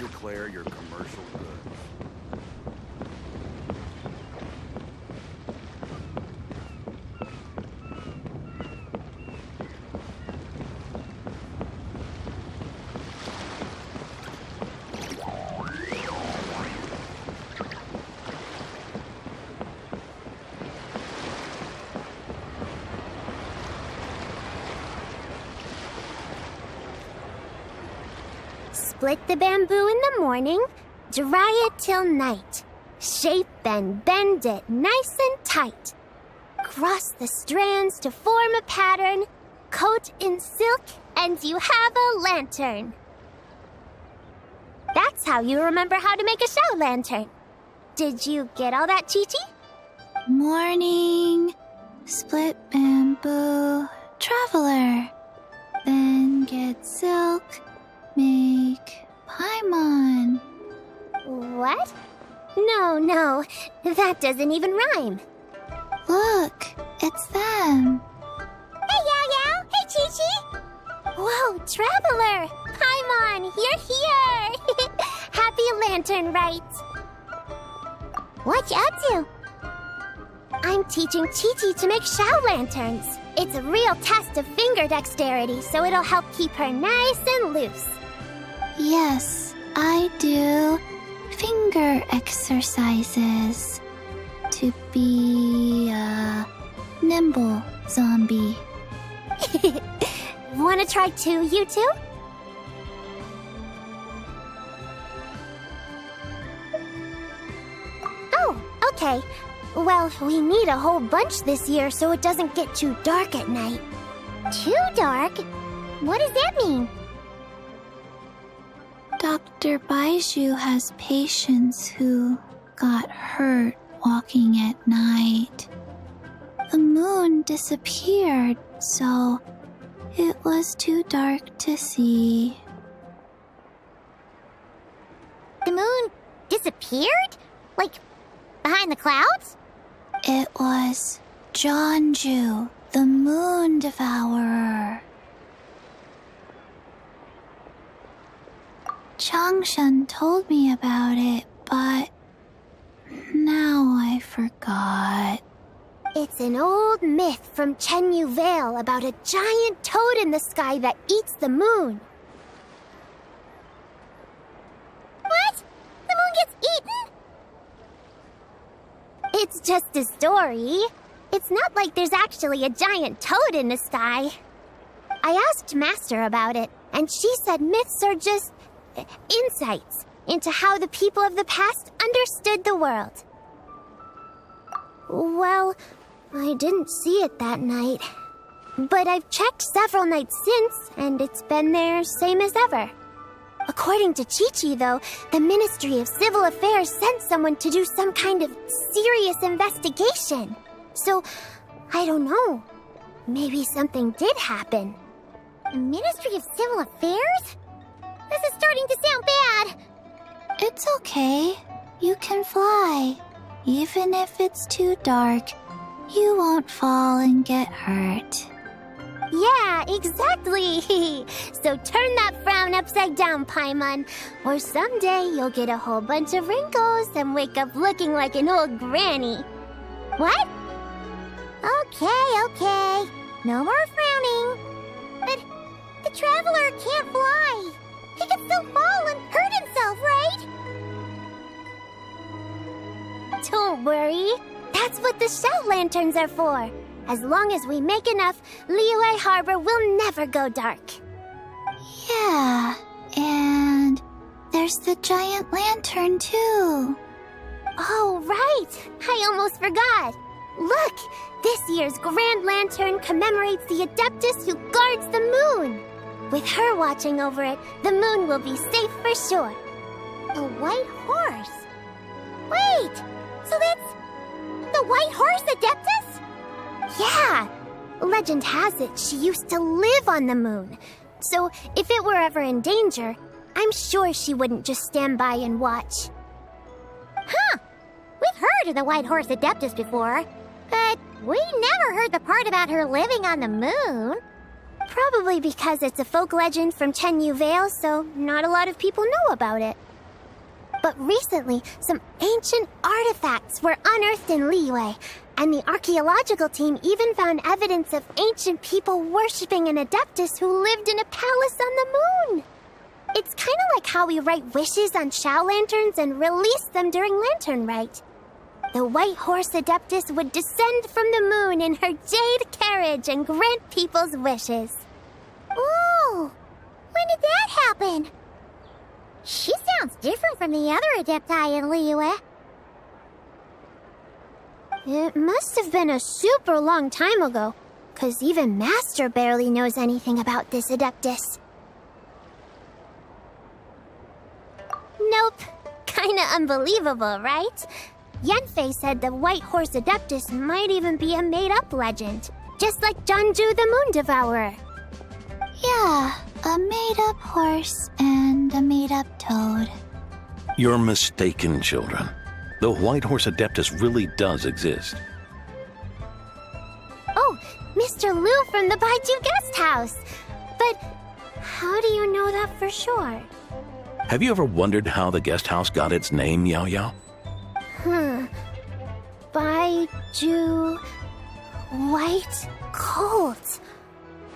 declare your commercial goods. Split the bamboo in the morning, dry it till night. Shape and bend it nice and tight. Cross the strands to form a pattern, coat in silk, and you have a lantern. That's how you remember how to make a show lantern. Did you get all that, Chi-Chi? Morning, split bamboo, traveler. Then get silk, make paimon. What? No, that doesn't even rhyme. Look, it's them. Hey, Yao Yao! Hey, Chi-Chi! Whoa, Traveler! Paimon, you're here! Happy Lantern Rites! What you up to? I'm teaching Chi-Chi to make Shao lanterns. It's a real test of finger dexterity, so it'll help keep her nice and loose. Yes, I do finger exercises to be a nimble zombie. Wanna try too, you two? Oh, okay. Well, we need a whole bunch this year so it doesn't get too dark at night. Too dark? What does that mean? Dr. Baiju has patients who got hurt walking at night. The moon disappeared, so it was too dark to see. The moon disappeared? Like, behind the clouds? It was Jeonju, the moon devourer. Changshan told me about it, but now I forgot. It's an old myth from Chenyu Vale about a giant toad in the sky that eats the moon. What? The moon gets eaten? It's just a story. It's not like there's actually a giant toad in the sky. I asked Master about it, and she said myths are just insights into how the people of the past understood the world. Well, I didn't see it that night. But I've checked several nights since, and it's been there same as ever. According to Chi-Chi, though, the Ministry of Civil Affairs sent someone to do some kind of serious investigation. So, I don't know. Maybe something did happen. The Ministry of Civil Affairs? This is starting to sound bad. It's okay. You can fly. Even if it's too dark, you won't fall and get hurt. Yeah, exactly. So turn that frown upside down, Paimon. Or someday you'll get a whole bunch of wrinkles and wake up looking like an old granny. What? Okay. No more frowning. But the Traveler can't fly. He can still fall and hurt himself, right? Don't worry. That's what the shell lanterns are for. As long as we make enough, Liyue Harbor will never go dark. Yeah, and there's the giant lantern too. Oh, right. I almost forgot. Look, this year's Grand Lantern commemorates the Adeptus who guards the moon. With her watching over it, the moon will be safe for sure. The White Horse? Wait, so that's the White Horse Adeptus? Yeah! Legend has it she used to live on the moon. So if it were ever in danger, I'm sure she wouldn't just stand by and watch. Huh! We've heard of the White Horse Adeptus before, but we never heard the part about her living on the moon. Probably because it's a folk legend from Chenyu Vale, so not a lot of people know about it. But recently, some ancient artifacts were unearthed in Liyue, and the archaeological team even found evidence of ancient people worshipping an adeptus who lived in a palace on the moon. It's kind of like how we write wishes on Shao lanterns and release them during lantern rite. The white horse adeptus would descend from the moon in her jade carriage and grant people's wishes. Ooh! When did that happen? She sounds different from the other adepti in Liyue. It must have been a super long time ago, 'cause even Master barely knows anything about this adeptus. Nope. Kinda unbelievable, right? Yanfei said the white horse adeptus might even be a made-up legend, just like Janju the Moon Devourer. Yeah, a made-up horse and a made-up toad. You're mistaken, children. The white horse adeptus really does exist. Oh, Mr. Liu from the Baiju guest house. But how do you know that for sure? Have you ever wondered how the guest house got its name, Yao Yao? Baiju White Colt.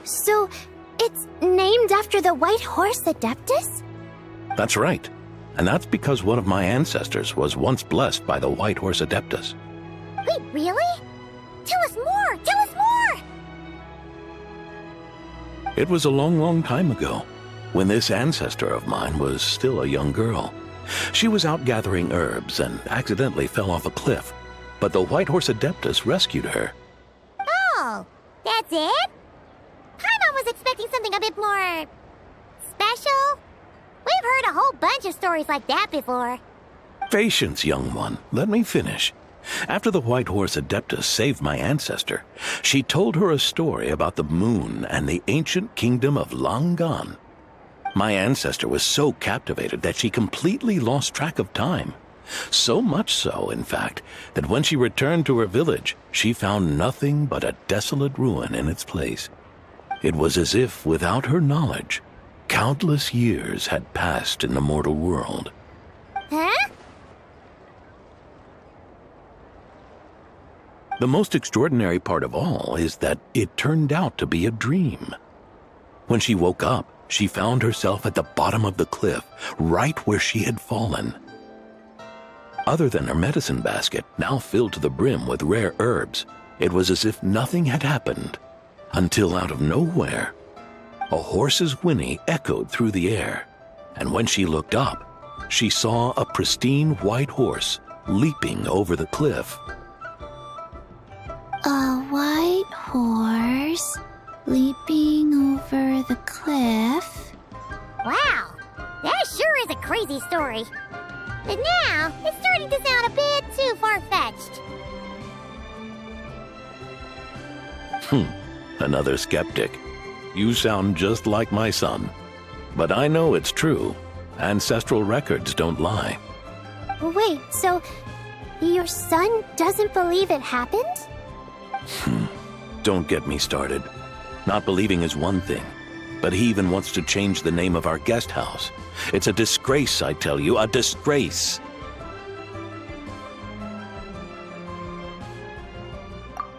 So it's named after the white horse adeptus? That's right. And that's because one of my ancestors was once blessed by the white horse adeptus. Wait, really? Tell us more! Tell us more! It was a long, long time ago, when this ancestor of mine was still a young girl. She was out gathering herbs and accidentally fell off a cliff, but the white horse adeptus rescued her. Oh, that's it? Paimon was expecting something a bit more... special? We've heard a whole bunch of stories like that before. Patience, young one. Let me finish. After the white horse adeptus saved my ancestor, she told her a story about the moon and the ancient kingdom of Langan. My ancestor was so captivated that she completely lost track of time. So much so, in fact, that when she returned to her village, she found nothing but a desolate ruin in its place. It was as if, without her knowledge, countless years had passed in the mortal world. Huh? The most extraordinary part of all is that it turned out to be a dream. When she woke up, she found herself at the bottom of the cliff, right where she had fallen. Other than her medicine basket, now filled to the brim with rare herbs, it was as if nothing had happened, until out of nowhere, a horse's whinny echoed through the air, and when she looked up, she saw a pristine white horse leaping over the cliff. A white horse leaping over the cliff? Wow, that sure is a crazy story. But now, it's starting to sound a bit too far-fetched. Another skeptic. You sound just like my son. But I know it's true. Ancestral records don't lie. Wait, so your son doesn't believe it happened? Don't get me started. Not believing is one thing, but he even wants to change the name of our guest house. It's a disgrace, I tell you, a disgrace.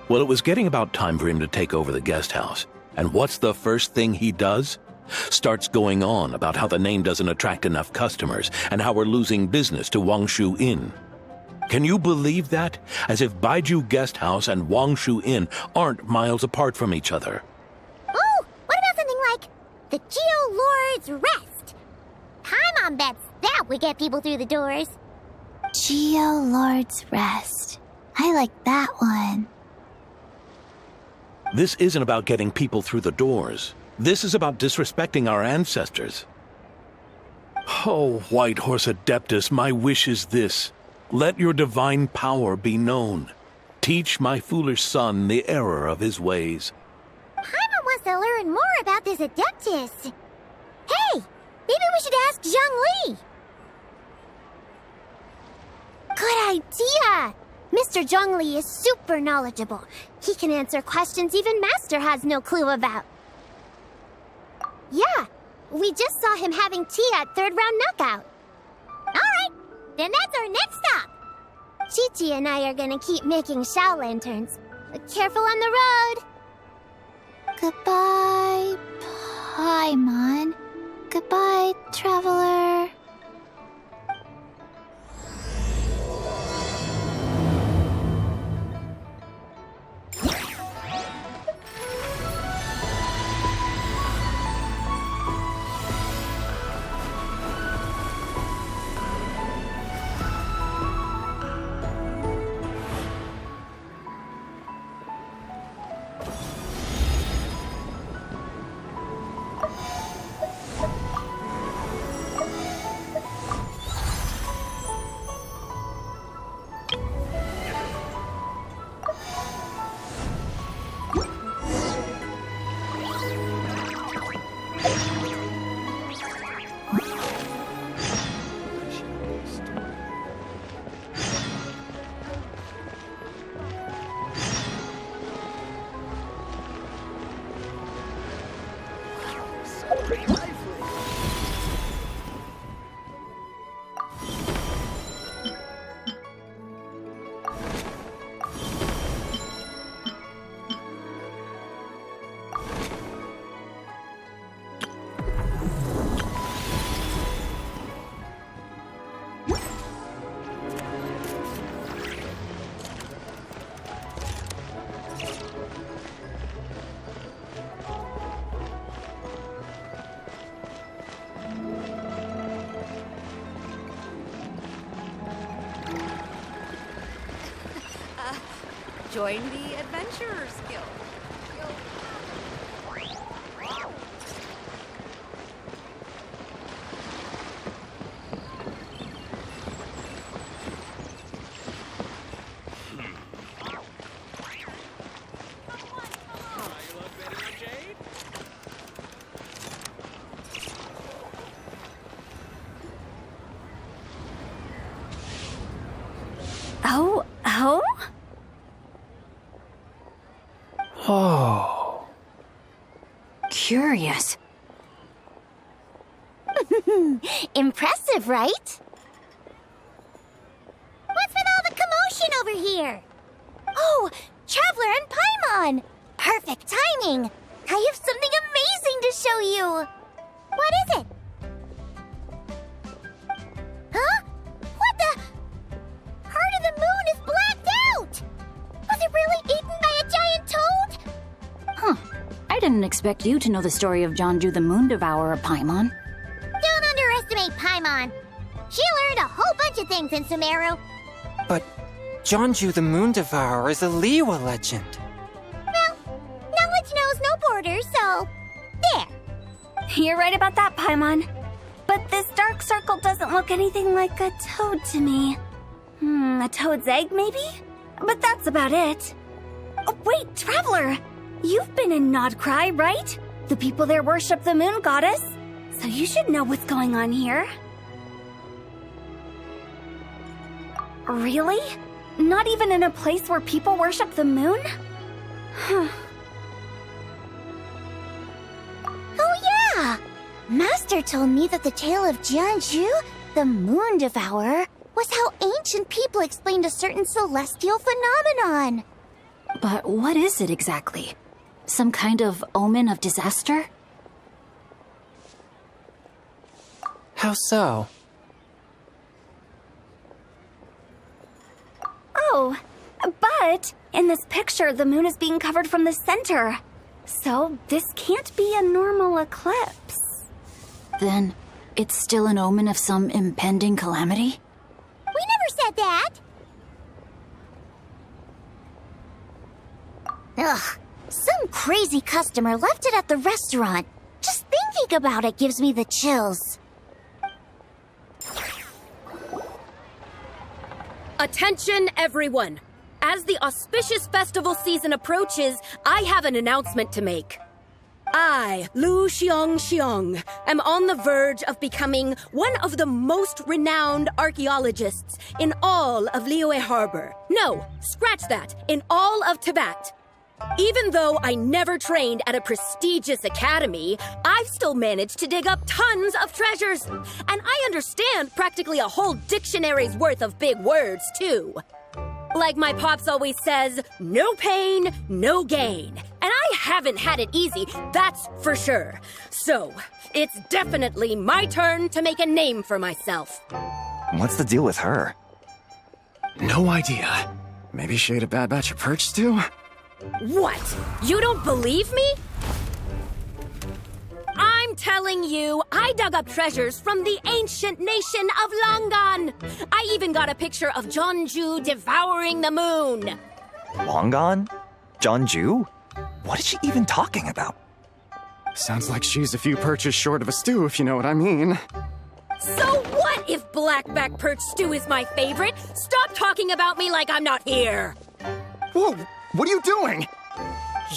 Well, it was getting about time for him to take over the guest house. And what's the first thing he does? Starts going on about how the name doesn't attract enough customers and how we're losing business to Wangshu Inn. Can you believe that? As if Baiju Guest House and Wangshu Inn aren't miles apart from each other. Oh, what about something like the Geo Lord's Rest? Paimon bets that would get people through the doors. Geo Lord's Rest. I like that one. This isn't about getting people through the doors. This is about disrespecting our ancestors. Oh, White Horse Adeptus, my wish is this. Let your divine power be known. Teach my foolish son the error of his ways. Paimon wants to learn more about this Adeptus. Hey, maybe we should ask Zhang Li. Good idea! Mr. Zhongli is super knowledgeable. He can answer questions even Master has no clue about. Yeah, we just saw him having tea at third round knockout. All right, and that's our next stop. Chi-Chi and I are gonna keep making Shao lanterns. But careful on the road! Goodbye, Paimon. Goodbye, traveler. Join the Adventurers Guild. Oh? Oh. Curious. Impressive, right? What's with all the commotion over here? Oh, Traveler and Paimon! Perfect timing! I have something amazing to show you! What is it? Huh? What the? Heart of the Moon is blacked out! Was it really eaten by a giant toad? Huh. I didn't expect you to know the story of Jonju the Moon Devourer, Paimon. Don't underestimate Paimon. She learned a whole bunch of things in Sumeru. But Jonju the Moon Devourer is a Liyue legend. Well, knowledge knows no borders, so there. You're right about that, Paimon. But this dark circle doesn't look anything like a toad to me. A toad's egg, maybe? But that's about it. Oh, wait, Traveler! You've been in Nodcry, right? The people there worship the moon goddess. So you should know what's going on here. Really? Not even in a place where people worship the moon? Oh yeah! Master told me that the tale of Jianzhu, the Moon Devourer, was how ancient people explained a certain celestial phenomenon. But what is it exactly? Some kind of omen of disaster? How so? Oh, but in this picture, the moon is being covered from the center. So this can't be a normal eclipse. Then it's still an omen of some impending calamity? We never said that. Ugh, some crazy customer left it at the restaurant. Just thinking about it gives me the chills. Attention, everyone! As the auspicious festival season approaches, I have an announcement to make. I, Lu Xiong, am on the verge of becoming one of the most renowned archaeologists in all of Liyue Harbor. No, scratch that, in all of Tibet. Even though I never trained at a prestigious academy, I've still managed to dig up tons of treasures. And I understand practically a whole dictionary's worth of big words, too. Like my pops always says, no pain, no gain. And I haven't had it easy, that's for sure. So, it's definitely my turn to make a name for myself. What's the deal with her? No idea. Maybe she ate a bad batch of perch stew? What? You don't believe me? I'm telling you, I dug up treasures from the ancient nation of Longan. I even got a picture of Jeonju devouring the moon. Longan? Jeonju? What is she even talking about? Sounds like she's a few perches short of a stew, if you know what I mean. So what if blackback perch stew is my favorite? Stop talking about me like I'm not here. Whoa, what are you doing?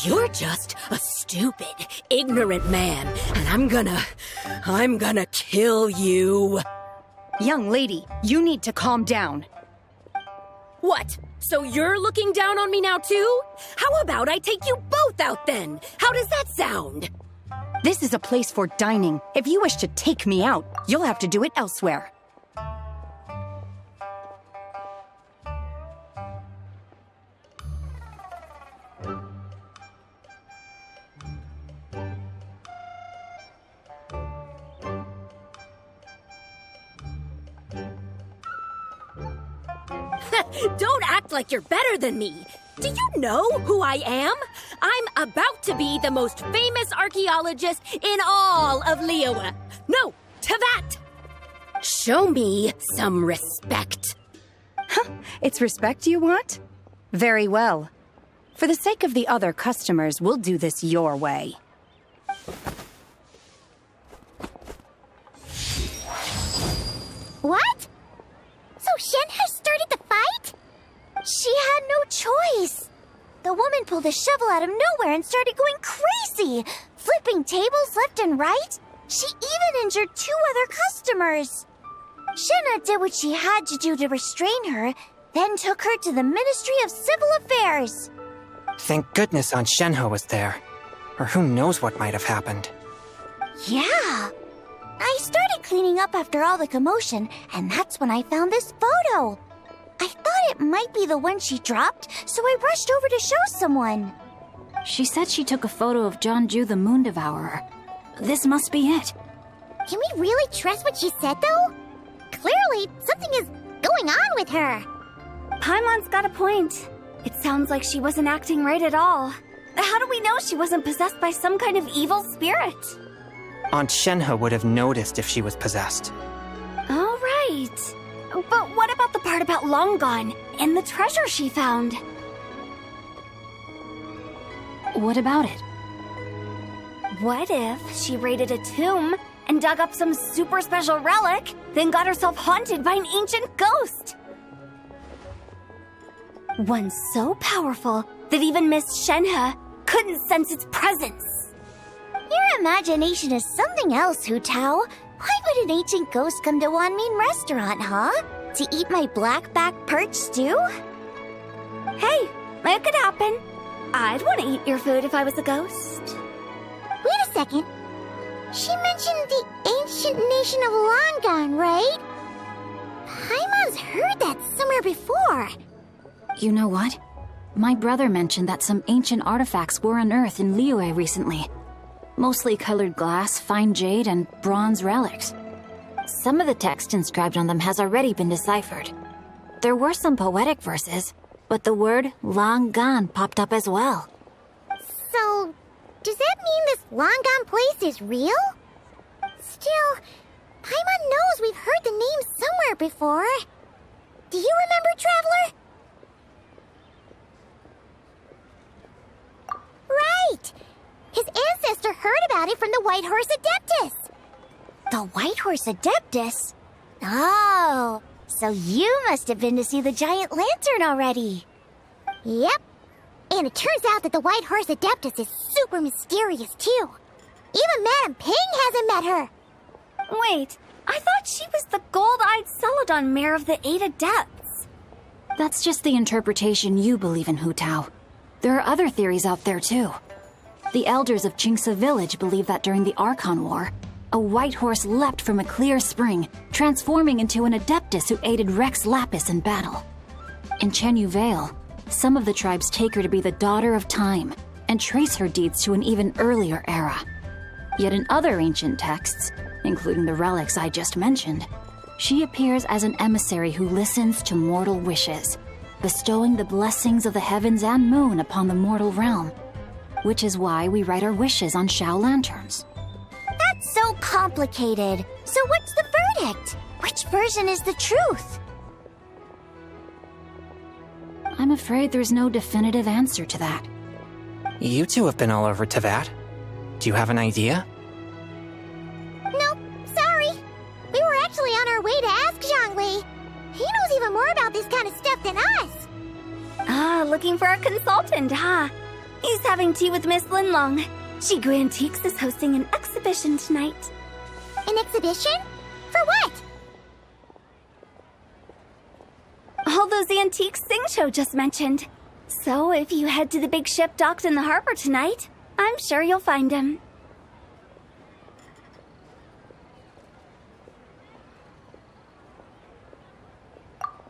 You're just a stupid, ignorant man, and I'm gonna kill you. Young lady, you need to calm down. What? So you're looking down on me now too? How about I take you both out then? How does that sound? This is a place for dining. If you wish to take me out, you'll have to do it elsewhere. Don't act like you're better than me. Do you know who I am? I'm about to be the most famous archaeologist in all of Liyue. No, Tevat! Show me some respect. It's respect you want? Very well. For the sake of the other customers, we'll do this your way. What? So Shen has started the fight? She had no choice. The woman pulled a shovel out of nowhere and started going crazy, flipping tables left and right. She even injured 2 other customers. Shenna did what she had to do to restrain her, then took her to the Ministry of Civil Affairs. Thank goodness Aunt Shenhe was there. Or who knows what might have happened. Yeah. I started cleaning up after all the commotion, and that's when I found this photo. I thought it might be the one she dropped, so I rushed over to show someone. She said she took a photo of Jeonju the Moon Devourer. This must be it. Can we really trust what she said, though? Clearly, something is going on with her. Paimon's got a point. It sounds like she wasn't acting right at all. How do we know she wasn't possessed by some kind of evil spirit? Aunt Shenhe would have noticed if she was possessed. All right. But what about the part about Longan and the treasure she found? What about it? What if she raided a tomb and dug up some super special relic, then got herself haunted by an ancient ghost? One so powerful that even Miss Shenhe couldn't sense its presence. Your imagination is something else, Hu Tao. Why would an ancient ghost come to Wanmin restaurant, huh? To eat my blackback perch stew? Hey, it could happen. I'd want to eat your food if I was a ghost. Wait a second. She mentioned the ancient nation of Longan, right? Paimon's heard that somewhere before. You know what? My brother mentioned that some ancient artifacts were unearthed in Liyue recently. Mostly colored glass, fine jade, and bronze relics. Some of the text inscribed on them has already been deciphered. There were some poetic verses, but the word Longan popped up as well. So, does that mean this Longan place is real? Still, Paimon knows we've heard the name somewhere before. Do you remember, Traveler? Right! His ancestor heard about it from the White Horse Adeptus. The White Horse Adeptus? Oh, so you must have been to see the giant lantern already. Yep. And it turns out that the White Horse Adeptus is super mysterious, too. Even Madame Ping hasn't met her. Wait, I thought she was the gold-eyed Celadon mare of the 8 Adepts. That's just the interpretation you believe in, Hu Tao. There are other theories out there, too. The elders of Chingsa village believe that during the Archon War, a white horse leapt from a clear spring, transforming into an Adeptus who aided Rex Lapis in battle. In Chenyu Vale, some of the tribes take her to be the daughter of time and trace her deeds to an even earlier era. Yet in other ancient texts, including the relics I just mentioned, she appears as an emissary who listens to mortal wishes, bestowing the blessings of the heavens and moon upon the mortal realm, which is why we write our wishes on Shao lanterns. That's so complicated. So what's the verdict? Which version is the truth? I'm afraid there's no definitive answer to that. You two have been all over Teyvat. Do you have an idea? Nope, sorry. We were actually on our way to ask Zhongli. He knows even more about this kind of stuff than us. Ah, looking for a consultant, huh? He's having tea with Miss Linlong. Shigu Antiques is hosting an exhibition tonight. An exhibition? For what? All those antiques Singcho just mentioned. So if you head to the big ship docked in the harbor tonight, I'm sure you'll find him.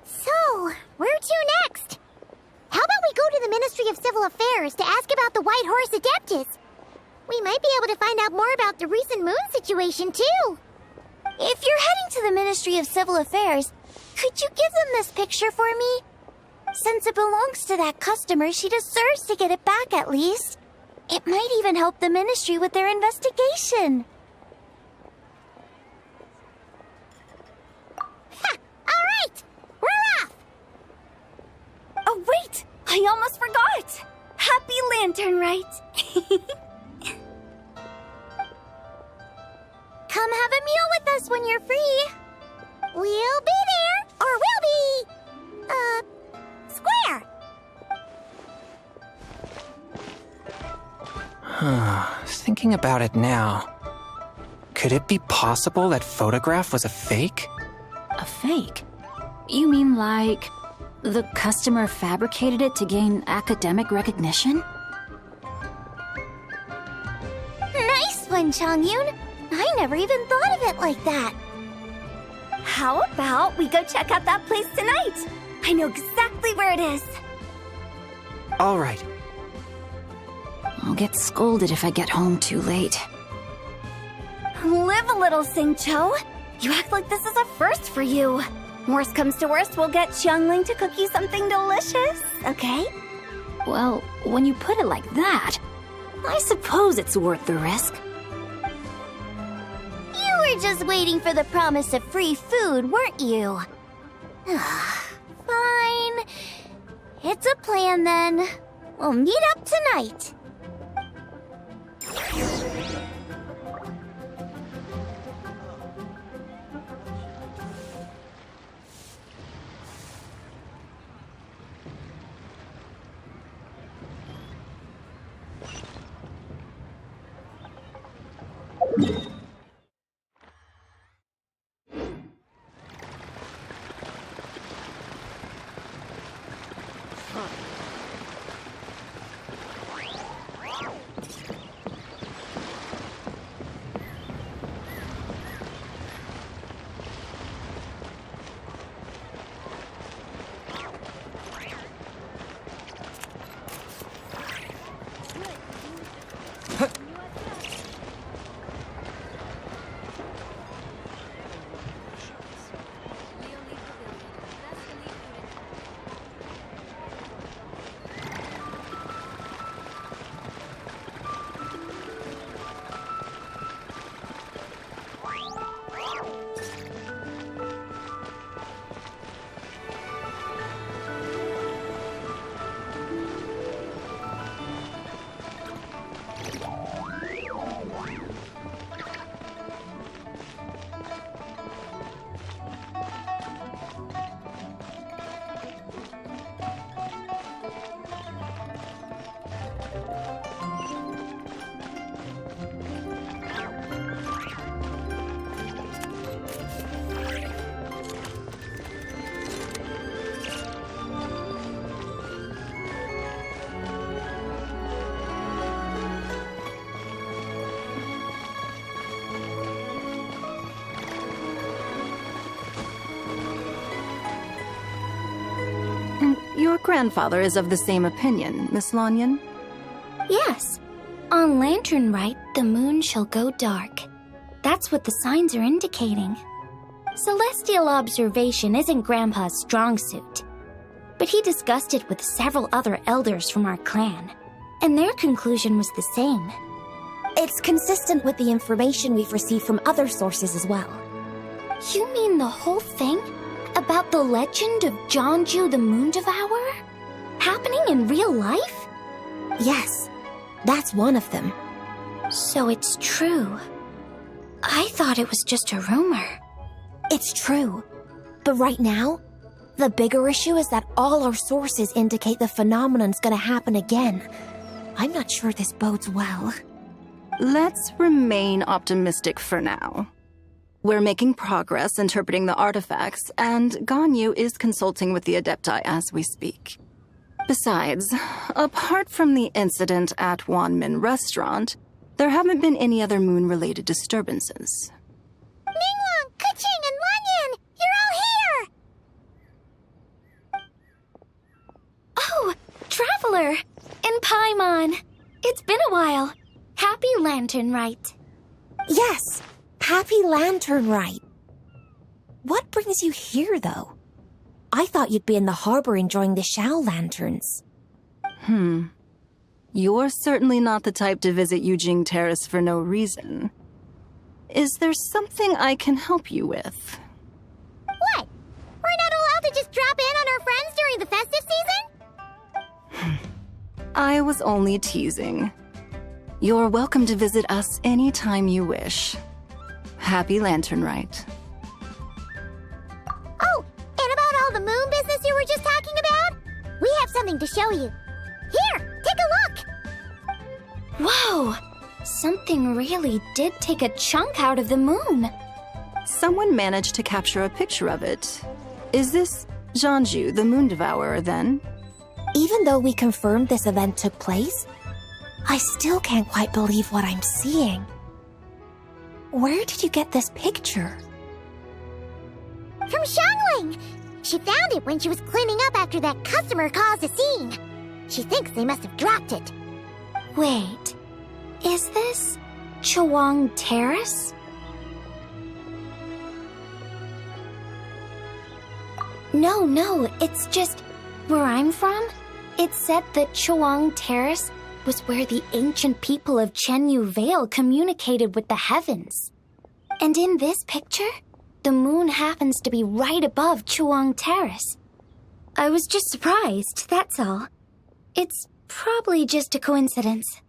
So, where to next? How about we go to the Ministry of Civil Affairs to ask about the White Horse Adeptus? We might be able to find out more about the recent moon situation, too. If you're heading to the Ministry of Civil Affairs, could you give them this picture for me? Since it belongs to that customer, she deserves to get it back at least. It might even help the ministry with their investigation. Ha! All right! We're off! Oh, wait! I almost forgot! Happy Lantern Rite! Come have a meal with us when you're free. We'll be there, or we'll be... square. Thinking about it now, could it be possible that photograph was a fake? A fake? You mean like the customer fabricated it to gain academic recognition? Nice one, Changyun. I never even thought of it like that. How about we go check out that place tonight? I know exactly where it is. All right. I'll get scolded if I get home too late. Live a little, Singcho. You act like this is a first for you. Worst comes to worst, we'll get Xiangling to cook you something delicious, okay? Well, when you put it like that, I suppose it's worth the risk. You were just waiting for the promise of free food, weren't you? Fine. It's a plan then. We'll meet up tonight. grandfather is of the same opinion, Miss Lanyon. Yes. On Lantern Rite, the moon shall go dark. That's what the signs are indicating. Celestial observation isn't Grandpa's strong suit, but he discussed it with several other elders from our clan, and their conclusion was the same. It's consistent with the information we've received from other sources as well. You mean the whole thing? About the legend of Jeonju the Moon Devourer? Happening in real life? Yes, that's one of them. So it's true. I thought it was just a rumor. It's true. But right now, the bigger issue is that all our sources indicate the phenomenon's gonna happen again. I'm not sure this bodes well. Let's remain optimistic for now. We're making progress interpreting the artifacts, and Ganyu is consulting with the Adepti as we speak. Besides, apart from the incident at Wanmin Restaurant, there haven't been any other moon-related disturbances. Ningguang, Keqing, and Lanyan! You're all here! Oh, Traveler! And Paimon! It's been a while. Happy Lantern Rite. Yes, happy Lantern Rite. What brings you here, though? I thought you'd be in the harbor enjoying the Shao lanterns. You're certainly not the type to visit Yujing Terrace for no reason. Is there something I can help you with? What? We're not allowed to just drop in on our friends during the festive season? I was only teasing. You're welcome to visit us anytime you wish. Happy Lantern Rite. Oh, and about all the moon business you were just talking about? We have something to show you. Here, take a look! Whoa! Something really did take a chunk out of the moon. Someone managed to capture a picture of it. Is this Jeonju, the Moon Devourer, then? Even though we confirmed this event took place, I still can't quite believe what I'm seeing. Where did you get this picture? From Xiangling! She found it when she was cleaning up after that customer caused a scene. She thinks they must have dropped it. Wait, is this Chawang Terrace? No, it's just where I'm from. It said that Chawang Terrace was where the ancient people of Chenyu Vale communicated with the heavens. And in this picture, the moon happens to be right above Chawang Terrace. I was just surprised, that's all. It's probably just a coincidence.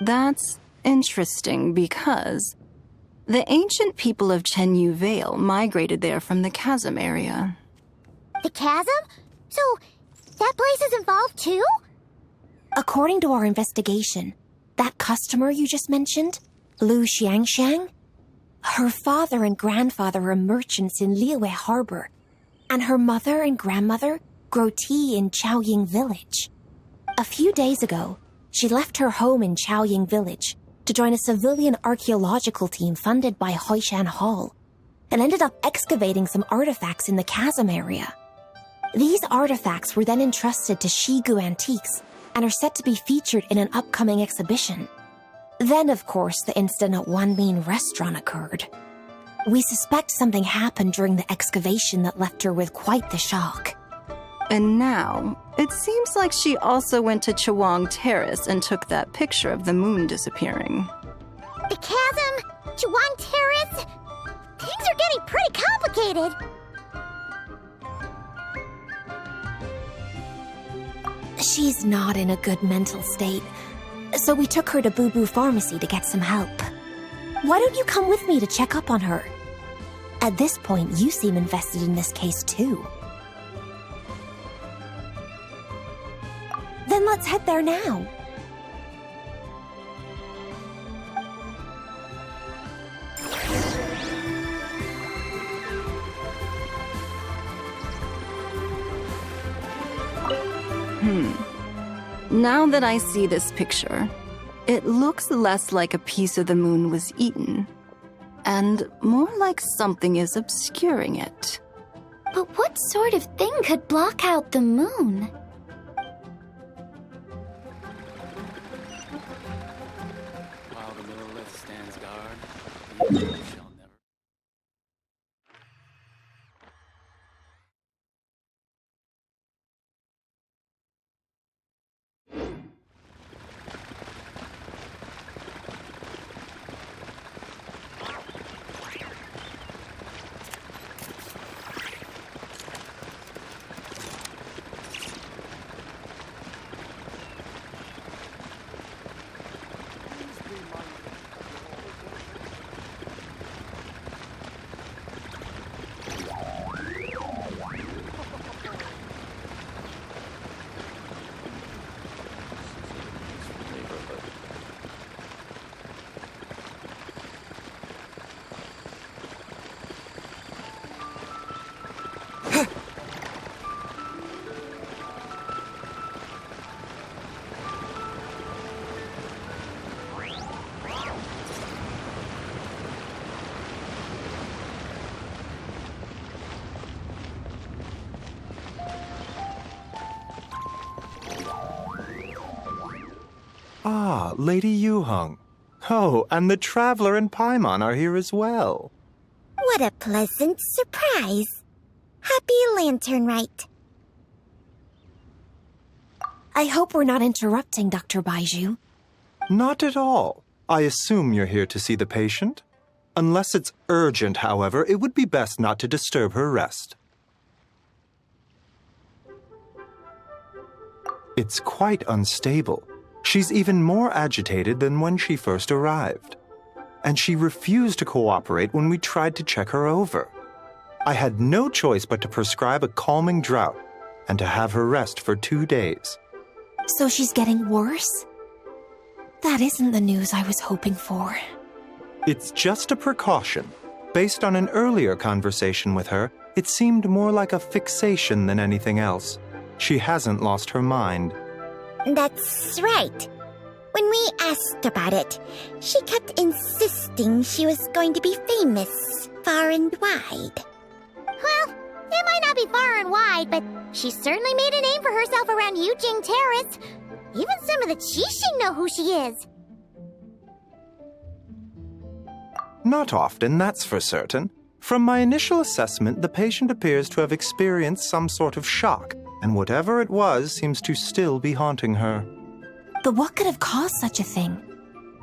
That's interesting because the ancient people of Chenyu Vale migrated there from the chasm area. The chasm? So, that place is involved too? According to our investigation, that customer you just mentioned, Lu Xiangxiang, her father and grandfather are merchants in Liyue Harbor, and her mother and grandmother grow tea in Chaoying Village. A few days ago, she left her home in Chaoying Village to join a civilian archaeological team funded by Hoishan Hall, and ended up excavating some artifacts in the chasm area. These artifacts were then entrusted to Shigu Antiques and are set to be featured in an upcoming exhibition. Then, of course, the incident at Wanmin Restaurant occurred. We suspect something happened during the excavation that left her with quite the shock. And now, it seems like she also went to Chawang Terrace and took that picture of the moon disappearing. The chasm? Chawang Terrace? Things are getting pretty complicated. She's not in a good mental state, so we took her to Boo Boo Pharmacy to get some help. Why don't you come with me to check up on her? At this point, you seem invested in this case too. Then let's head there now. Now that I see this picture, it looks less like a piece of the moon was eaten, and more like something is obscuring it. But what sort of thing could block out the moon? Ah, Lady Yuheng. Oh, and the Traveler and Paimon are here as well. What a pleasant surprise. Happy Lantern Rite. I hope we're not interrupting, Dr. Baiju. Not at all. I assume you're here to see the patient? Unless it's urgent, however, it would be best not to disturb her rest. It's quite unstable. She's even more agitated than when she first arrived. And she refused to cooperate when we tried to check her over. I had no choice but to prescribe a calming draught and to have her rest for 2 days. So she's getting worse? That isn't the news I was hoping for. It's just a precaution. Based on an earlier conversation with her, it seemed more like a fixation than anything else. She hasn't lost her mind. That's right. When we asked about it, she kept insisting she was going to be famous far and wide. Well, it might not be far and wide, but she certainly made a name for herself around Yujing Terrace. Even some of the Qixing know who she is. Not often, that's for certain. From my initial assessment, the patient appears to have experienced some sort of shock, and whatever it was seems to still be haunting her. But what could have caused such a thing?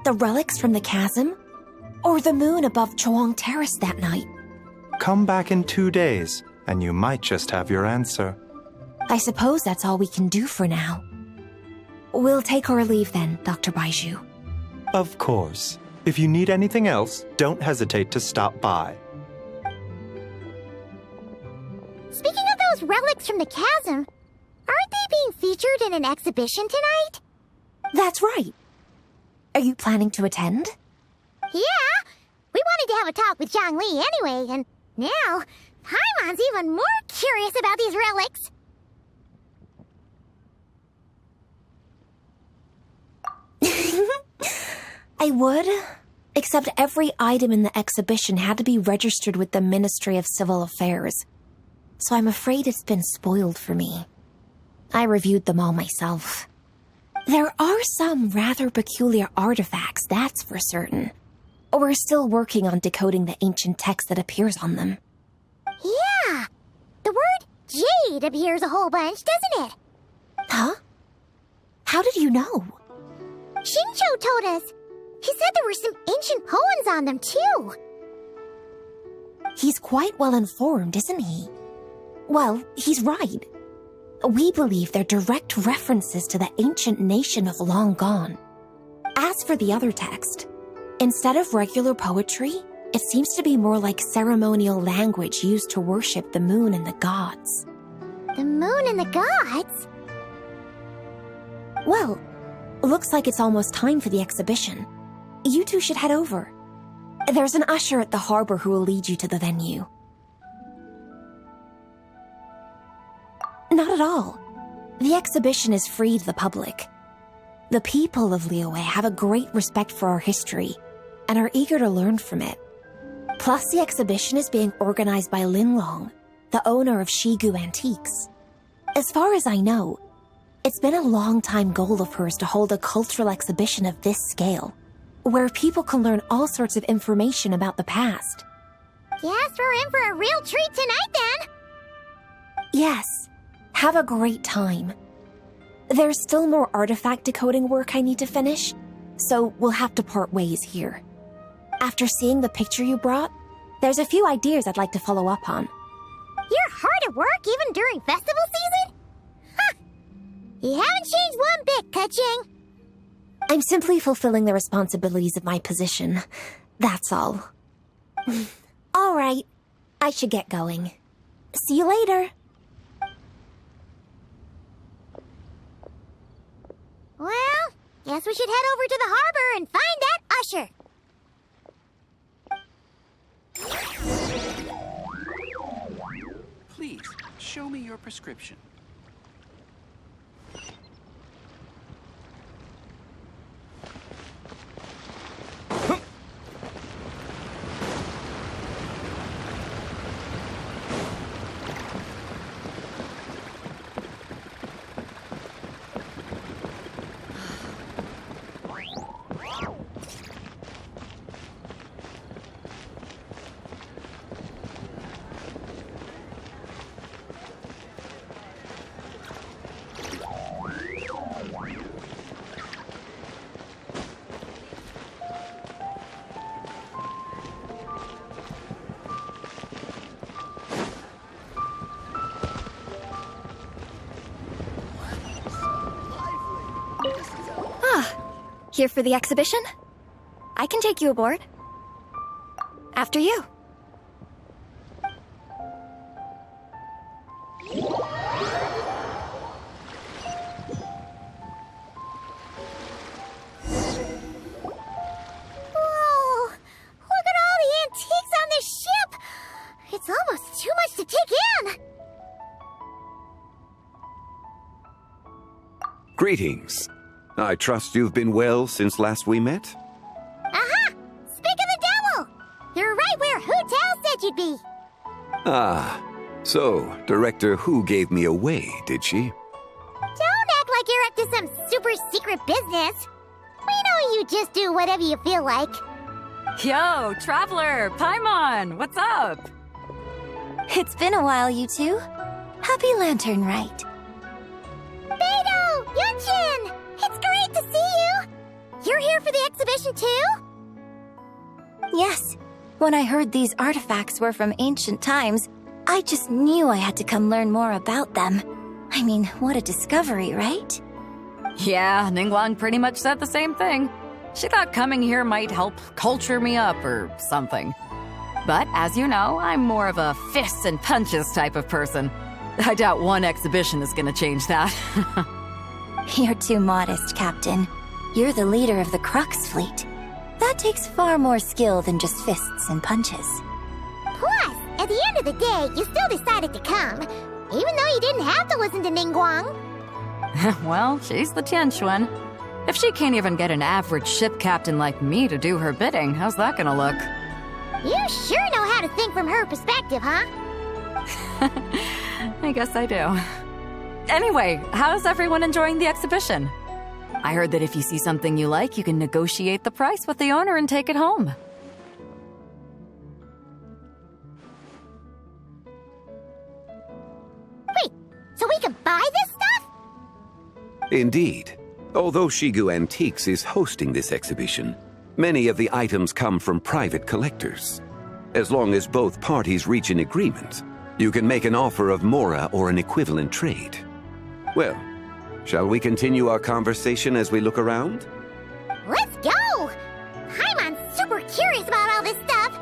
The relics from the chasm? Or the moon above Chuang Terrace that night? Come back in 2 days, and you might just have your answer. I suppose that's all we can do for now. We'll take our leave then, Dr. Baiju. Of course. If you need anything else, don't hesitate to stop by. Speaking of those relics from the chasm, aren't they being featured in an exhibition tonight? That's right. Are you planning to attend? Yeah, we wanted to have a talk with Zhang Li anyway, and now Paimon's even more curious about these relics. I would, except every item in the exhibition had to be registered with the Ministry of Civil Affairs, so I'm afraid it's been spoiled for me. I reviewed them all myself. There are some rather peculiar artifacts, that's for certain. We're still working on decoding the ancient text that appears on them. Yeah, the word jade appears a whole bunch, doesn't it? Huh? How did you know? Xingqiu told us. He said there were some ancient poems on them, too. He's quite well informed, isn't he? Well, he's right. We believe they're direct references to the ancient nation of long gone. As for the other text, instead of regular poetry, it seems to be more like ceremonial language used to worship the moon and the gods. The moon and the gods? Well, looks like it's almost time for the exhibition. You two should head over. There's an usher at the harbor who will lead you to the venue. Not at all. The exhibition is free to the public. The people of Liyue have a great respect for our history and are eager to learn from it. Plus, the exhibition is being organized by Linlong, the owner of Shigu Antiques. As far as I know, it's been a long-time goal of hers to hold a cultural exhibition of this scale. where people can learn all sorts of information about the past. Guess we're in for a real treat tonight, then. Yes. Have a great time. There's still more artifact decoding work I need to finish, so we'll have to part ways here. After seeing the picture you brought, there's a few ideas I'd like to follow up on. You're hard at work even during festival season? Huh. You haven't changed one bit, Ka-Ching. I'm simply fulfilling the responsibilities of my position. That's all. All right. I should get going. See you later. Well, guess we should head over to the harbor and find that usher. Please, show me your prescription. Here for the exhibition? I can take you aboard. After you. Whoa! Look at all the antiques on this ship! It's almost too much to take in! Greetings. I trust you've been well since last we met? Aha! Speak of the devil! You're right where Hu Tao said you'd be! Ah, so Director Hu gave me away, did she? Don't act like you're up to some super secret business! We know you just do whatever you feel like. Yo, Traveler! Paimon! What's up? It's been a while, you two. Happy Lantern Rite. Bido! Yunchin! It's great to see you! You're here for the exhibition too? Yes. When I heard these artifacts were from ancient times, I just knew I had to come learn more about them. I mean, what a discovery, right? Yeah, Ningguang pretty much said the same thing. She thought coming here might help culture me up or something. But as you know, I'm more of a fists and punches type of person. I doubt one exhibition is gonna change that. You're too modest, Captain. You're the leader of the Crux fleet. That takes far more skill than just fists and punches. Plus, at the end of the day, you still decided to come, even though you didn't have to listen to Ningguang. Well, she's the Tianquan. If she can't even get an average ship captain like me to do her bidding, how's that gonna look? You sure know how to think from her perspective, huh? I guess I do. Anyway, how's everyone enjoying the exhibition? I heard that if you see something you like, you can negotiate the price with the owner and take it home. Wait, so we can buy this stuff? Indeed. Although Shigu Antiques is hosting this exhibition, many of the items come from private collectors. As long as both parties reach an agreement, you can make an offer of mora or an equivalent trade. Well, shall we continue our conversation as we look around? Let's go! I'm super curious about all this stuff.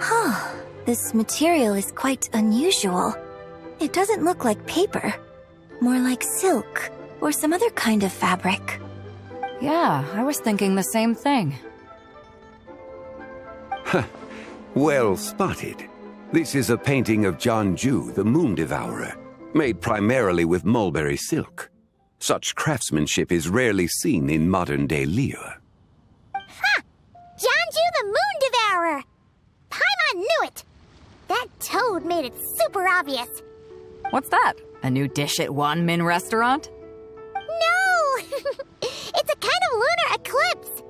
Huh. This material is quite unusual. It doesn't look like paper. More like silk, or some other kind of fabric. Yeah, I was thinking the same thing. Well spotted. This is a painting of Jeonju, the Moon Devourer, made primarily with mulberry silk. Such craftsmanship is rarely seen in modern-day Liyue. Ha! Jeonju the Moon Devourer! Paimon knew it! That toad made it super obvious. What's that? A new dish at Wanmin restaurant? No! It's a kind of lunar eclipse.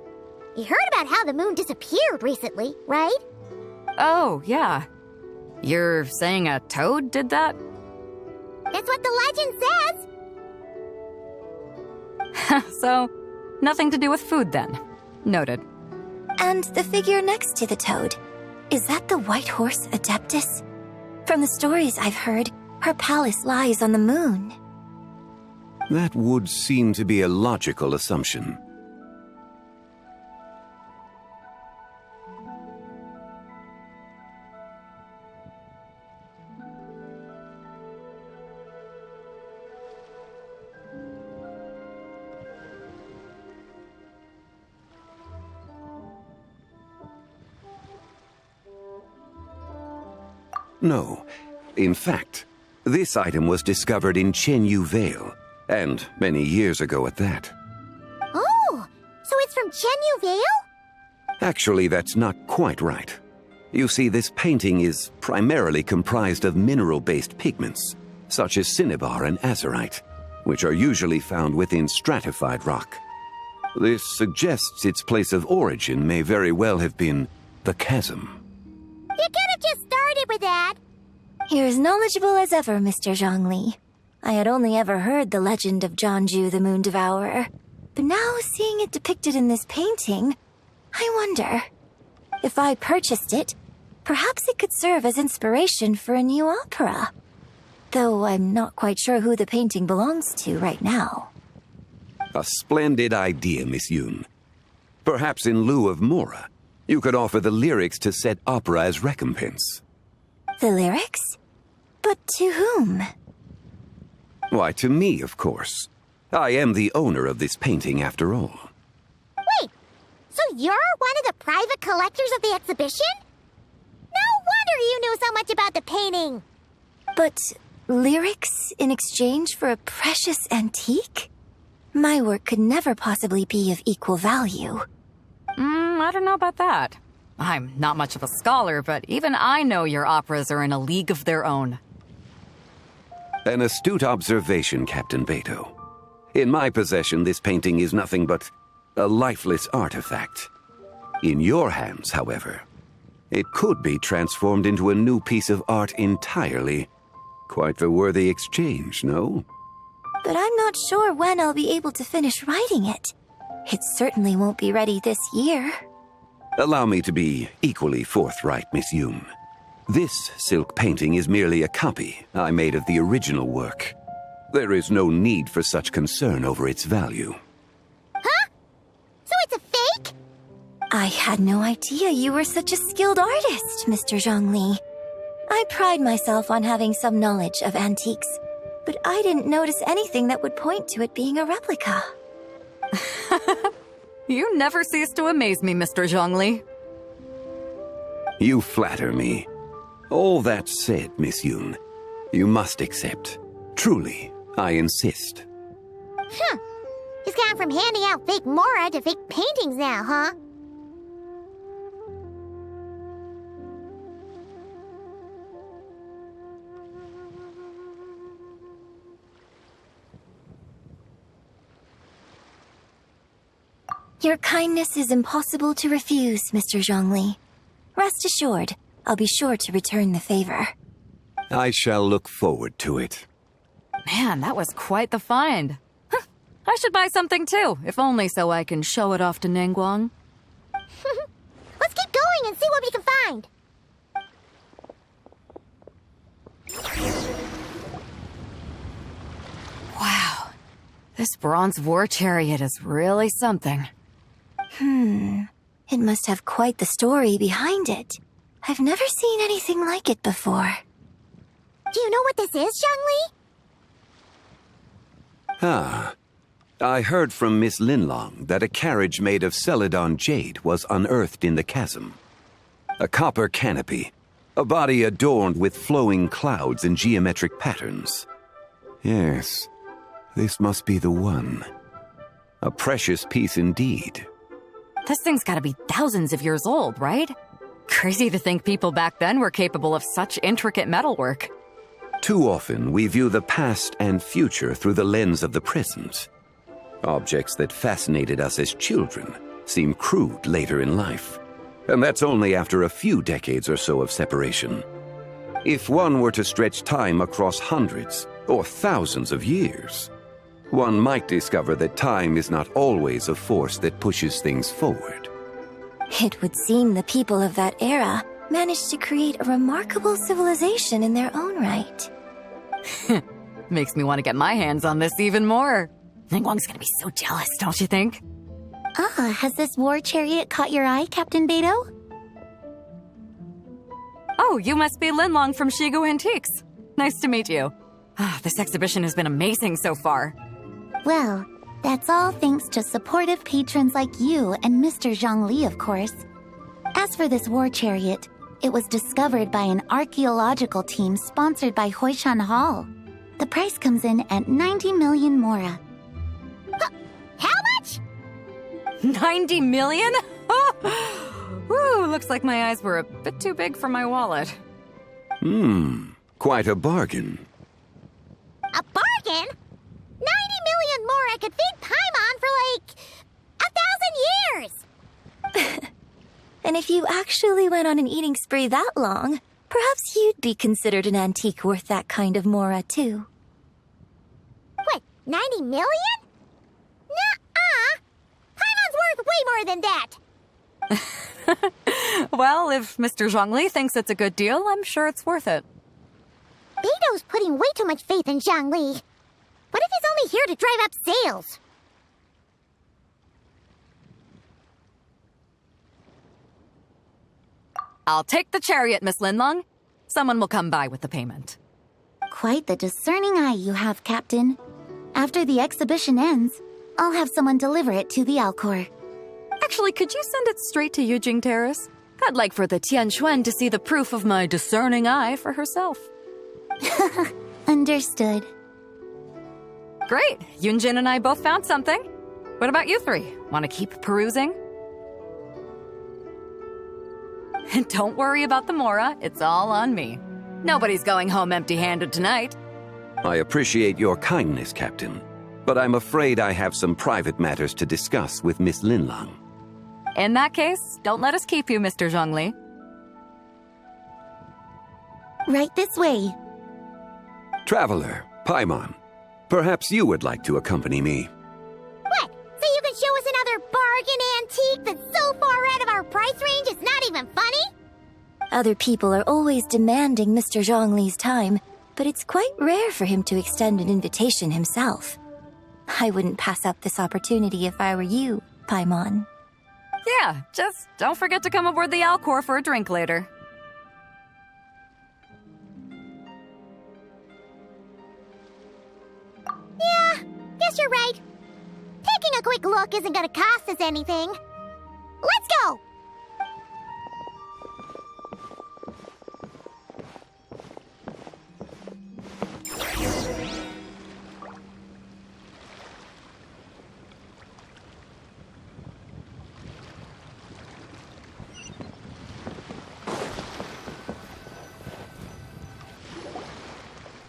You heard about how the moon disappeared recently, right? Oh, yeah. You're saying a toad did that? That's what the legend says. So, nothing to do with food then. Noted. And the figure next to the toad, is that the white horse Adeptus? From the stories I've heard, her palace lies on the moon. That would seem to be a logical assumption. No. In fact, this item was discovered in Chenyu Vale, and many years ago at that. Oh, so it's from Chenyu Vale? Actually, that's not quite right. You see, this painting is primarily comprised of mineral-based pigments, such as cinnabar and azurite, which are usually found within stratified rock. This suggests its place of origin may very well have been the chasm. You could have just started with that. You're as knowledgeable as ever, Mr. Zhongli. I had only ever heard the legend of Jeonju the Moon Devourer, but now seeing it depicted in this painting, I wonder, if I purchased it, perhaps it could serve as inspiration for a new opera. Though I'm not quite sure who the painting belongs to right now. A splendid idea, Miss Yoon. Perhaps in lieu of Mora, you could offer the lyrics to said opera as recompense. The lyrics? But to whom? Why, to me, of course. I am the owner of this painting, after all. Wait, so you're one of the private collectors of the exhibition? No wonder you knew so much about the painting. But lyrics in exchange for a precious antique? My work could never possibly be of equal value. I don't know about that. I'm not much of a scholar, but even I know your operas are in a league of their own. An astute observation, Captain Beto. In my possession, this painting is nothing but a lifeless artifact. In your hands, however, it could be transformed into a new piece of art entirely. Quite the worthy exchange, no? But I'm not sure when I'll be able to finish writing it. It certainly won't be ready this year. Allow me to be equally forthright, Miss Yoon. This silk painting is merely a copy I made of the original work. There is no need for such concern over its value. Huh? So it's a fake? I had no idea you were such a skilled artist, Mr. Zhongli. I pride myself on having some knowledge of antiques, but I didn't notice anything that would point to it being a replica. You never cease to amaze me, Mr. Zhongli. You flatter me. All that said, Miss Yoon, you must accept. Truly, I insist. Huh. He's gone from handing out fake Mora to fake paintings now, huh? Your kindness is impossible to refuse, Mr. Zhongli. Rest assured, I'll be sure to return the favor. I shall look forward to it. Man, that was quite the find. I should buy something too, if only so I can show it off to Ningguang. Let's keep going and see what we can find. Wow, this bronze war chariot is really something. It must have quite the story behind it. I've never seen anything like it before. Do you know what this is, Zhongli? Ah. I heard from Miss Linlong that a carriage made of Celadon jade was unearthed in the chasm. A copper canopy, a body adorned with flowing clouds and geometric patterns. Yes, this must be the one. A precious piece indeed. This thing's gotta be thousands of years old, right? Crazy to think people back then were capable of such intricate metalwork. Too often, we view the past and future through the lens of the present. Objects that fascinated us as children seem crude later in life. And that's only after a few decades or so of separation. If one were to stretch time across hundreds or thousands of years, one might discover that time is not always a force that pushes things forward. It would seem the people of that era managed to create a remarkable civilization in their own right. Makes me want to get my hands on this even more. Ningguang's gonna be so jealous, don't you think? Ah, has this war chariot caught your eye, Captain Beto? Oh, you must be Linlong from Shigu Antiques. Nice to meet you. This exhibition has been amazing so far. Well, that's all thanks to supportive patrons like you and Mr. Zhongli, of course. As for this war chariot, it was discovered by an archaeological team sponsored by Huishan Hall. The price comes in at 90 million mora. How much? 90 million? Woo, looks like my eyes were a bit too big for my wallet. Quite a bargain. A bargain? 90 million mora could feed Paimon for like 1,000 years! And if you actually went on an eating spree that long, perhaps you'd be considered an antique worth that kind of mora, too. What, 90 million? Nuh-uh! Paimon's worth way more than that! Well, if Mr. Zhongli thinks it's a good deal, I'm sure it's worth it. Beto's putting way too much faith in Zhongli. What if he's only here to drive up sales? I'll take the chariot, Miss Linlong. Someone will come by with the payment. Quite the discerning eye you have, Captain. After the exhibition ends, I'll have someone deliver it to the Alcor. Actually, could you send it straight to Yujing Terrace? I'd like for the Tianquan to see the proof of my discerning eye for herself. Understood. Great. Yunjin and I both found something. What about you three? Want to keep perusing? And don't worry about the mora. It's all on me. Nobody's going home empty-handed tonight. I appreciate your kindness, Captain, but I'm afraid I have some private matters to discuss with Miss Linlong. In that case, don't let us keep you, Mr. Zhongli. Right this way. Traveler, Paimon, perhaps you would like to accompany me. What? So you can show us another bargain antique that's so far out of our price range it's not even funny? Other people are always demanding Mr. Zhongli's time, but it's quite rare for him to extend an invitation himself. I wouldn't pass up this opportunity if I were you, Paimon. Yeah, just don't forget to come aboard the Alcor for a drink later. Yeah, guess you're right. Taking a quick look isn't gonna cost us anything. Let's go!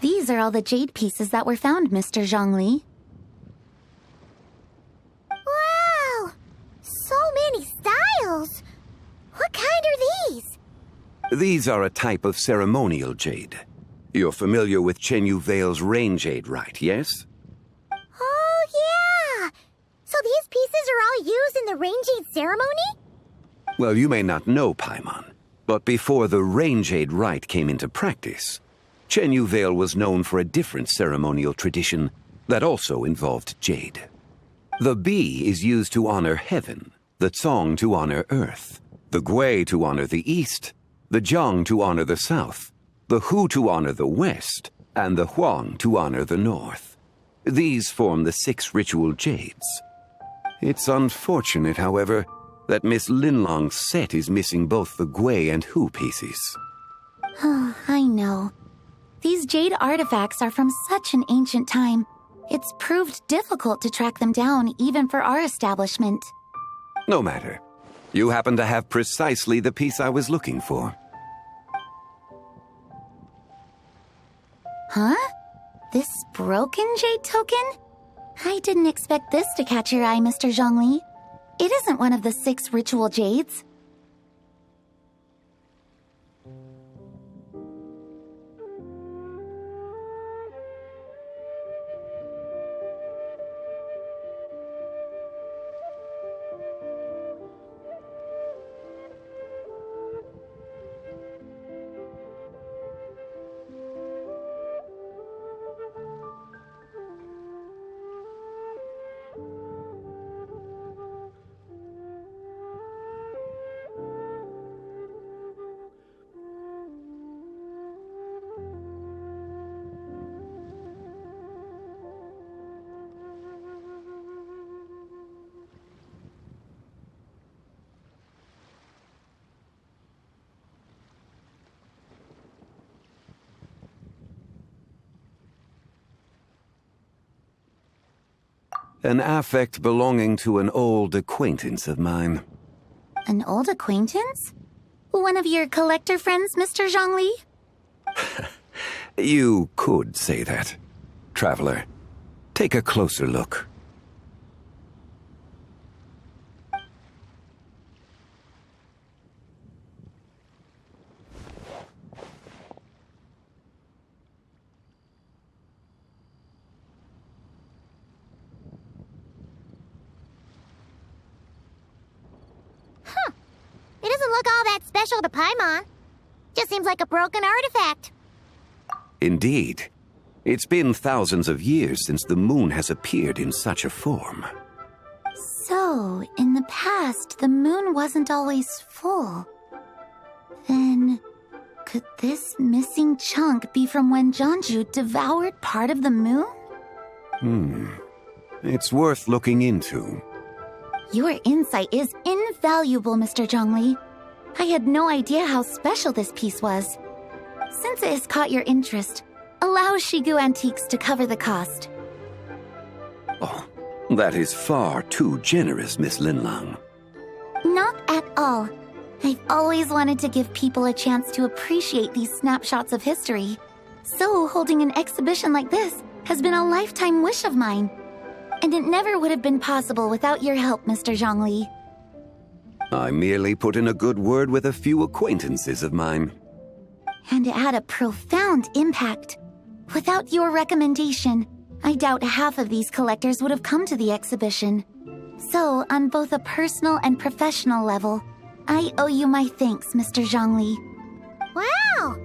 These are all the jade pieces that were found, Mr. Zhongli. Wow! So many styles! What kind are these? These are a type of ceremonial jade. You're familiar with Chenyu Vale's rain jade, right, yes? Oh, yeah! So these pieces are all used in the rain jade ceremony? Well, you may not know, Paimon, but before the rain jade rite came into practice, Chenyu Vale was known for a different ceremonial tradition that also involved jade. The bee is used to honor heaven, the Tsong to honor Earth, the Gui to honor the East, the Jiang to honor the South, the Hu to honor the West, and the Huang to honor the North. These form the 6 ritual jades. It's unfortunate, however, that Miss Linlong's set is missing both the Gui and Hu pieces. Oh, I know. These jade artifacts are from such an ancient time. It's proved difficult to track them down, even for our establishment. No matter. You happen to have precisely the piece I was looking for. Huh? This broken jade token? I didn't expect this to catch your eye, Mr. Zhongli. It isn't one of the 6 ritual jades. An affect belonging to an old acquaintance of mine. An old acquaintance? One of your collector friends, Mr. Zhongli? You could say that. Traveler, take a closer look. It doesn't look all that special to Paimon. Just seems like a broken artifact. Indeed. It's been thousands of years since the moon has appeared in such a form. So, in the past, the moon wasn't always full. Then, could this missing chunk be from when Jianzhu devoured part of the moon? It's worth looking into. Your insight is invaluable, Mr. Zhongli. I had no idea how special this piece was. Since it has caught your interest, allow Shigu Antiques to cover the cost. Oh, that is far too generous, Miss Linlang. Not at all. I've always wanted to give people a chance to appreciate these snapshots of history. So holding an exhibition like this has been a lifetime wish of mine. And it never would have been possible without your help, Mr. Zhongli. I merely put in a good word with a few acquaintances of mine. And it had a profound impact. Without your recommendation, I doubt half of these collectors would have come to the exhibition. So, on both a personal and professional level, I owe you my thanks, Mr. Zhongli. Wow!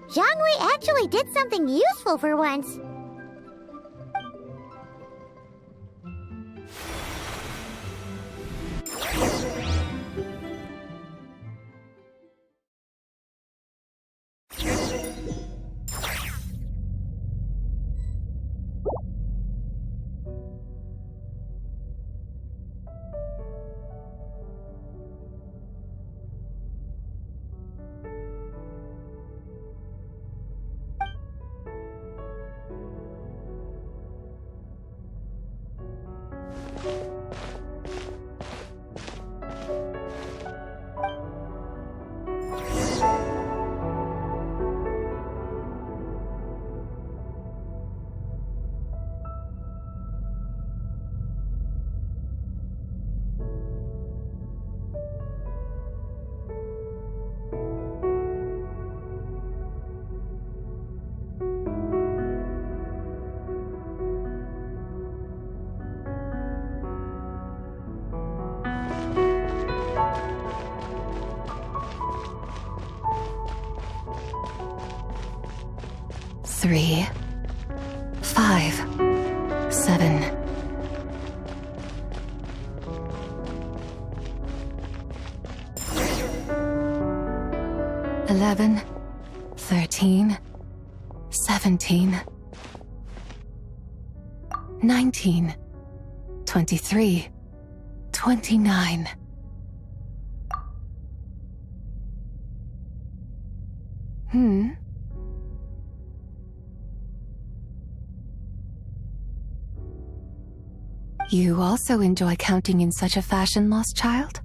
Zhongli actually did something useful for once. Three, 5, 7. 11, 13, 17, 19, 23, 29. You also enjoy counting in such a fashion, lost child?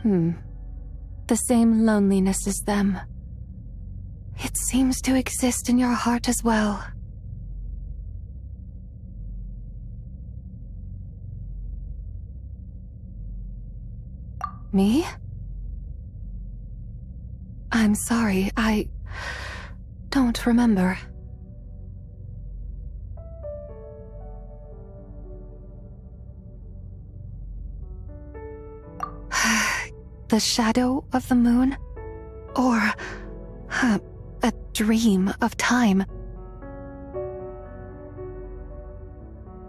The same loneliness as them. It seems to exist in your heart as well. Me? I'm sorry, I don't remember. The shadow of the moon? Or a dream of time?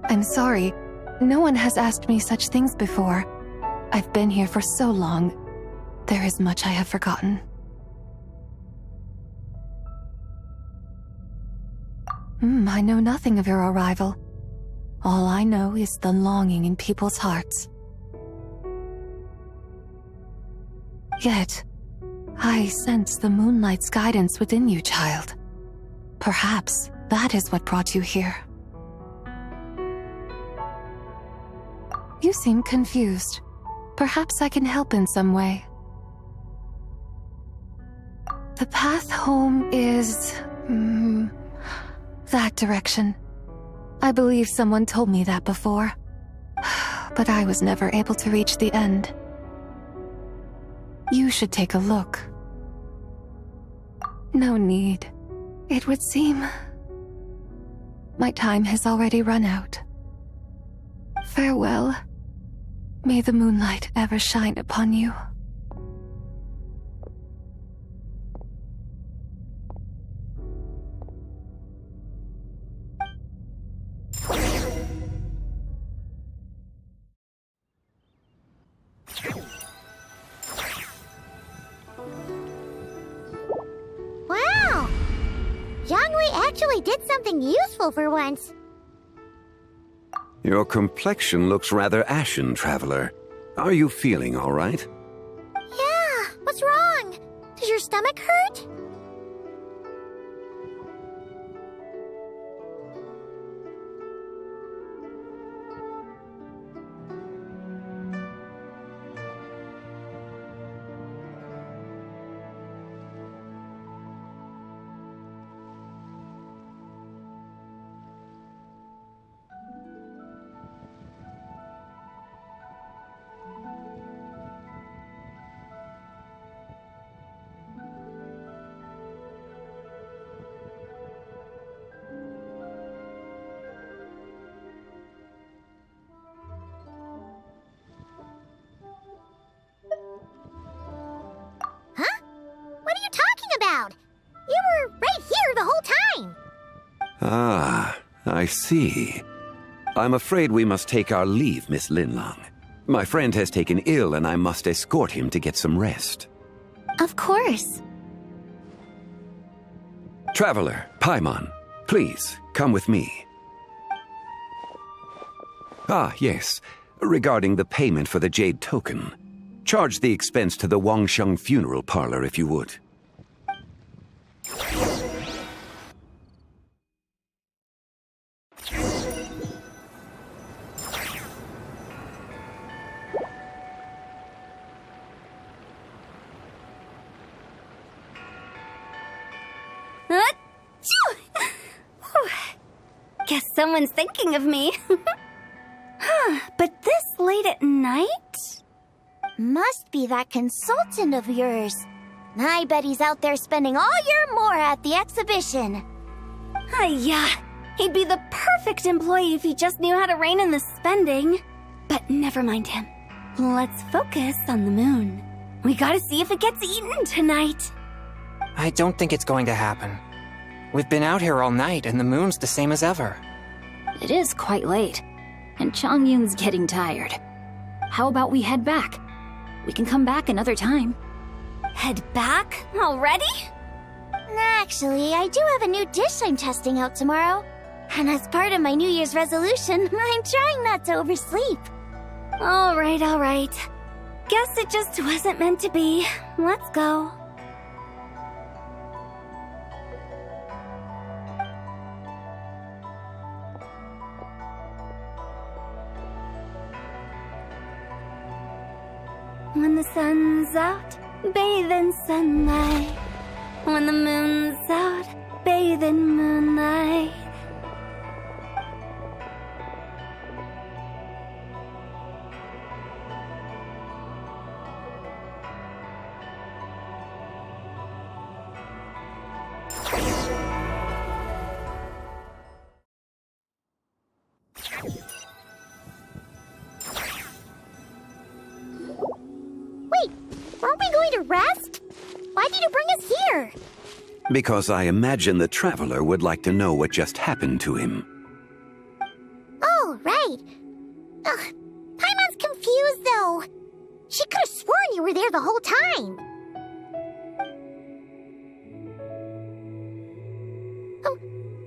I'm sorry, no one has asked me such things before. I've been here for so long. There is much I have forgotten. I know nothing of your arrival. All I know is the longing in people's hearts. Yet, I sense the moonlight's guidance within you, child. Perhaps that is what brought you here. You seem confused. Perhaps I can help in some way. The path home is... that direction. I believe someone told me that before. But I was never able to reach the end. You should take a look. No need. It would seem... my time has already run out. Farewell. May the moonlight ever shine upon you. Wow! Jiangwei actually did something useful for once. Your complexion looks rather ashen, traveler. Are you feeling all right? Yeah, what's wrong? Does your stomach hurt? You were right here the whole time! Ah, I see. I'm afraid we must take our leave, Miss Linlang. My friend has taken ill and I must escort him to get some rest. Of course. Traveler, Paimon, please, come with me. Ah, yes. Regarding the payment for the jade token. Charge the expense to the Wangsheng funeral parlor if you would. Guess someone's thinking of me. But this late at night? Must be that consultant of yours. I bet he's out there spending all year more at the exhibition. Yeah, he'd be the perfect employee if he just knew how to rein in the spending. But never mind him. Let's focus on the moon. We gotta see if it gets eaten tonight. I don't think it's going to happen. We've been out here all night and the moon's the same as ever. It is quite late, and Chongyun's getting tired. How about we head back? We can come back another time. Head back? Already? Actually, I do have a new dish I'm testing out tomorrow. And as part of my New Year's resolution, I'm trying not to oversleep. All right. Guess it just wasn't meant to be. Let's go. When the sun's out, bathe in sunlight. When the moon's out, bathe in moonlight. Wait, aren't we going to rest? Why did you bring us here? Because I imagine the traveler would like to know what just happened to him. Oh, right. Ugh, Paimon's confused, though. She could have sworn you were there the whole time.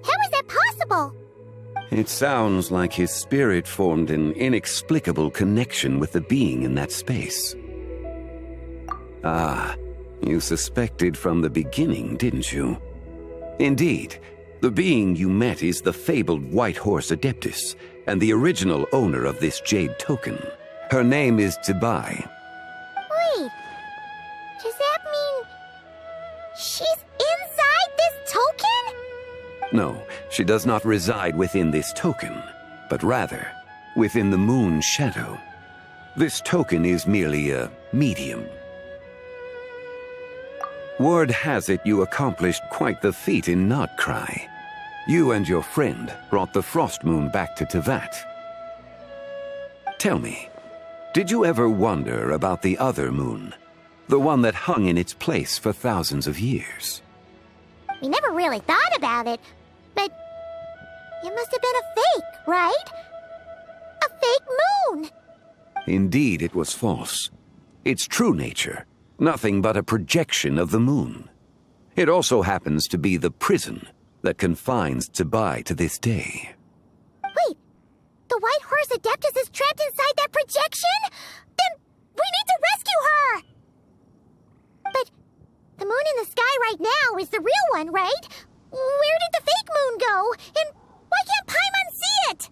How is that possible? It sounds like his spirit formed an inexplicable connection with the being in that space. Ah, you suspected from the beginning, didn't you? Indeed, the being you met is the fabled White Horse Adeptus, and the original owner of this jade token. Her name is Tsibai. Wait, does that mean she's inside this token? No, she does not reside within this token, but rather within the moon's shadow. This token is merely a medium. Word has it you accomplished quite the feat in Nodcry. You and your friend brought the Frost Moon back to Tevat. Tell me, did you ever wonder about the other moon? The one that hung in its place for thousands of years? We never really thought about it, but it must have been a fake, right? A fake moon! Indeed, it was false. Its true nature, nothing but a projection of the moon. It also happens to be the prison that confines Tsibai to this day. Wait, the White Horse Adeptus is trapped inside that projection? Then we need to rescue her! But the moon in the sky right now is the real one, right? Where did the fake moon go? And why can't Paimon see it?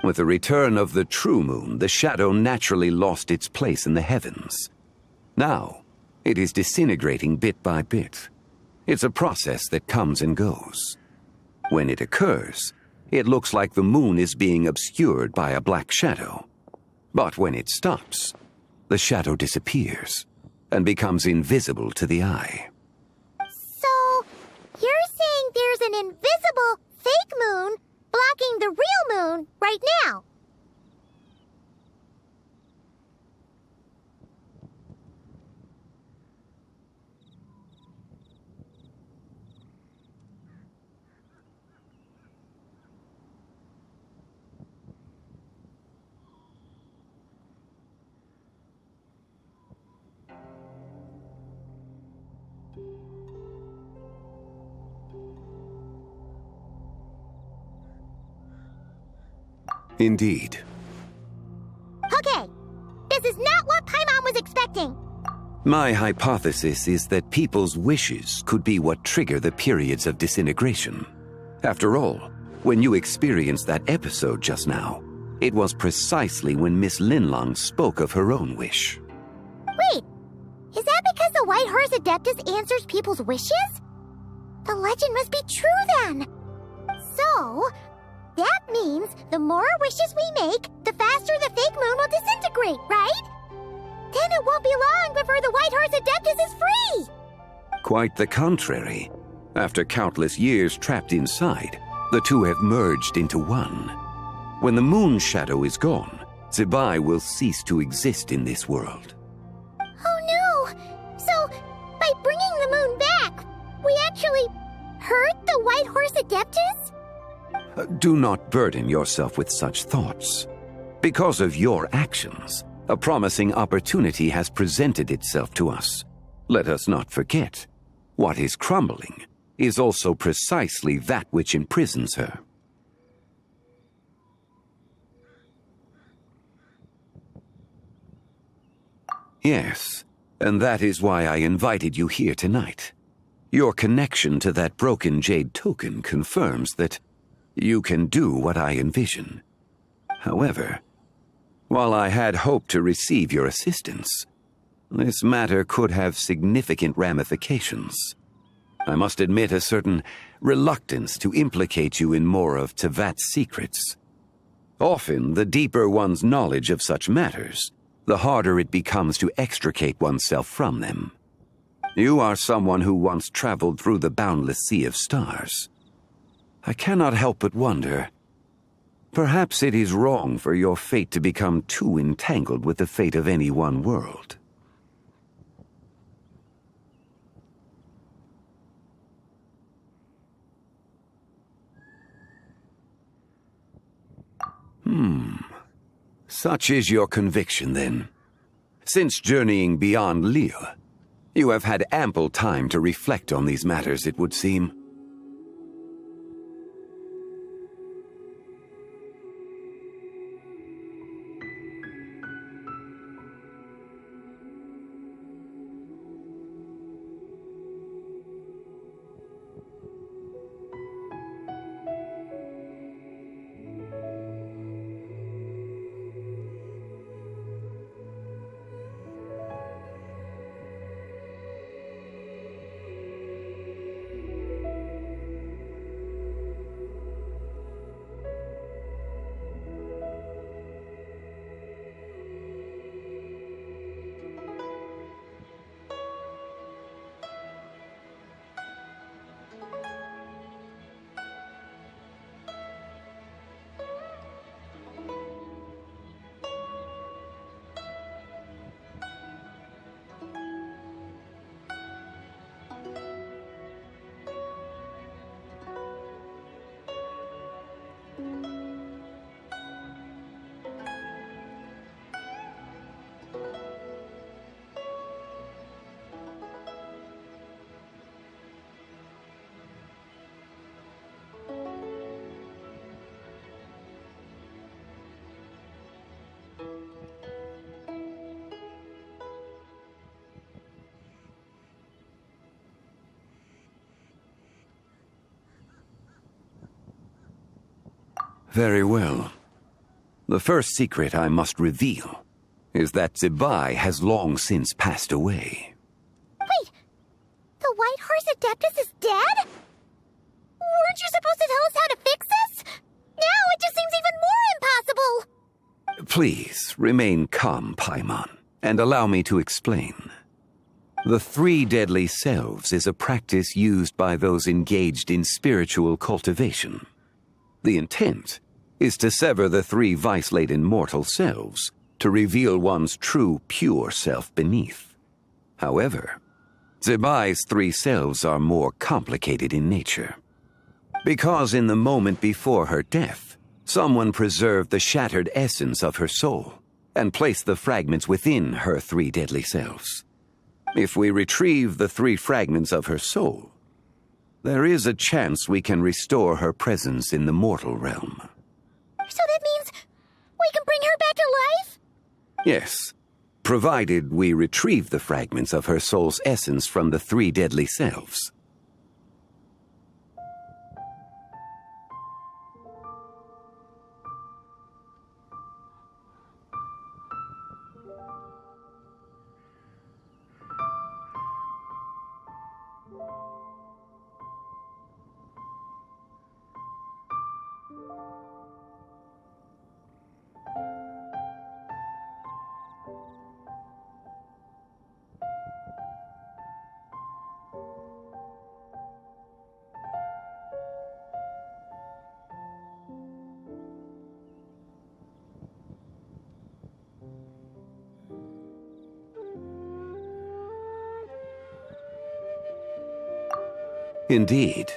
With the return of the true moon, the shadow naturally lost its place in the heavens. Now, it is disintegrating bit by bit. It's a process that comes and goes. When it occurs, it looks like the moon is being obscured by a black shadow. But when it stops, the shadow disappears and becomes invisible to the eye. So, you're saying there's an invisible fake moon blocking the real moon right now? Indeed. Okay, this is not what Paimon was expecting. My hypothesis is that people's wishes could be what trigger the periods of disintegration. After all, when you experienced that episode just now, it was precisely when Miss Linlong spoke of her own wish. Wait, is that because the White Horse Adeptus answers people's wishes? The legend must be true then. So, that means the more wishes we make, the faster the fake moon will disintegrate, right? Then it won't be long before the White Horse Adeptus is free! Quite the contrary. After countless years trapped inside, the two have merged into one. When the moon shadow is gone, Tsibai will cease to exist in this world. Oh no! So, by bringing the moon back, we actually hurt the White Horse Adeptus? Do not burden yourself with such thoughts. Because of your actions, a promising opportunity has presented itself to us. let us not forget, what is crumbling is also precisely that which imprisons her. Yes, and that is why I invited you here tonight. Your connection to that broken jade token confirms that you can do what I envision. However, while I had hoped to receive your assistance, this matter could have significant ramifications. I must admit a certain reluctance to implicate you in more of Tevat's secrets. Often, the deeper one's knowledge of such matters, the harder it becomes to extricate oneself from them. You are someone who once traveled through the boundless sea of stars. I cannot help but wonder, perhaps it is wrong for your fate to become too entangled with the fate of any one world. Such is your conviction, then. Since journeying beyond Lille, you have had ample time to reflect on these matters, it would seem. Very well. The first secret I must reveal is that Zebai has long since passed away. Wait! The White Horse Adeptus is dead? Weren't you supposed to tell us how to fix this? Now it just seems even more impossible! Please, remain calm, Paimon, and allow me to explain. The 3 deadly selves is a practice used by those engaged in spiritual cultivation. The intent is to sever the 3 vice-laden mortal selves to reveal one's true, pure self beneath. However, Zebai's 3 selves are more complicated in nature. Because in the moment before her death, someone preserved the shattered essence of her soul and placed the fragments within her 3 deadly selves. If we retrieve the 3 fragments of her soul, there is a chance we can restore her presence in the mortal realm. So that means we can bring her back to life? Yes, provided we retrieve the fragments of her soul's essence from the 3 deadly selves. Indeed,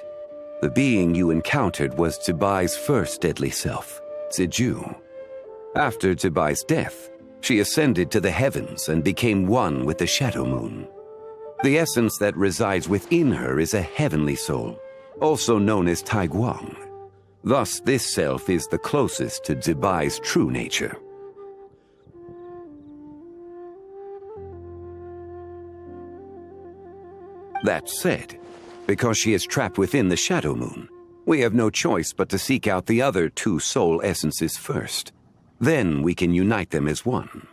the being you encountered was Zebai's first deadly self, Ziju. After Zebai's death, she ascended to the heavens and became one with the Shadow Moon. The essence that resides within her is a heavenly soul, also known as Taiguang. Thus, this self is the closest to Zibai's true nature. That said, because she is trapped within the Shadow Moon, we have no choice but to seek out the other two soul essences first. Then we can unite them as one.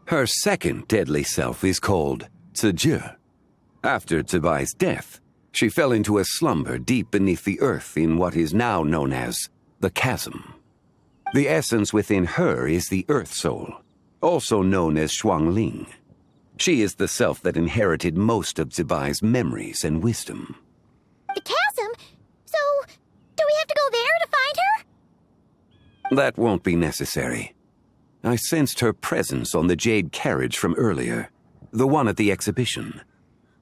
Her second deadly self is called Ziji. After Zibai's death, she fell into a slumber deep beneath the earth in what is now known as the Chasm. The essence within her is the Earth Soul, also known as Shuangling. She is the self that inherited most of Zibai's memories and wisdom. The Chasm? So, do we have to go there to find her? That won't be necessary. I sensed her presence on the jade carriage from earlier, the one at the exhibition.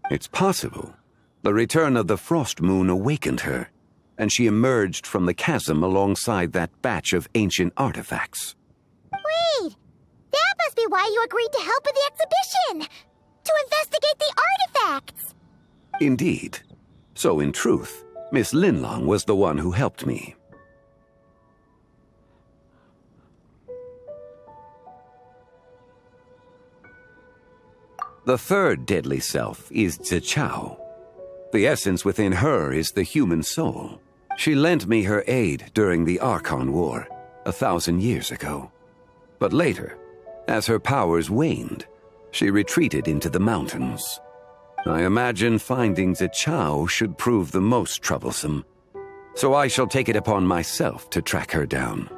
It's possible the return of the frost moon awakened her, and she emerged from the chasm alongside that batch of ancient artifacts. Wait! That must be why you agreed to help with the exhibition! To investigate the artifacts! Indeed. So in truth, Miss Linlang was the one who helped me. The third deadly self is Zichao. The essence within her is the human soul. She lent me her aid during the Archon War, 1,000 years ago. But later, as her powers waned, she retreated into the mountains. I imagine finding Zichao should prove the most troublesome, so I shall take it upon myself to track her down.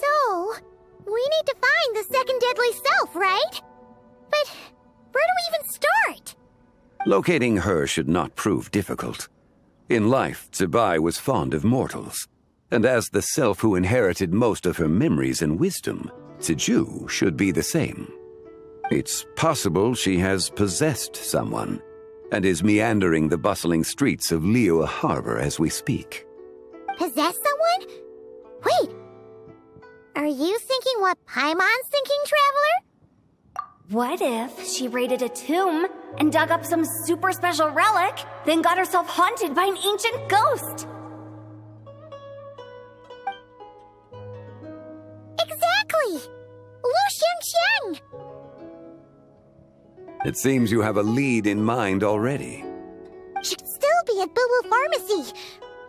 So, we need to find the second deadly self, right? But where do we even start? Locating her should not prove difficult. In life, Zibai was fond of mortals, and as the self who inherited most of her memories and wisdom, Ziju should be the same. It's possible she has possessed someone, and is meandering the bustling streets of Liyue Harbor as we speak. Possess someone? Wait! Are you thinking what Paimon's thinking, Traveler? What if she raided a tomb and dug up some super special relic, then got herself haunted by an ancient ghost? Exactly! Lu Xiangxiang! It seems you have a lead in mind already. She'd still be at Boo Boo Pharmacy.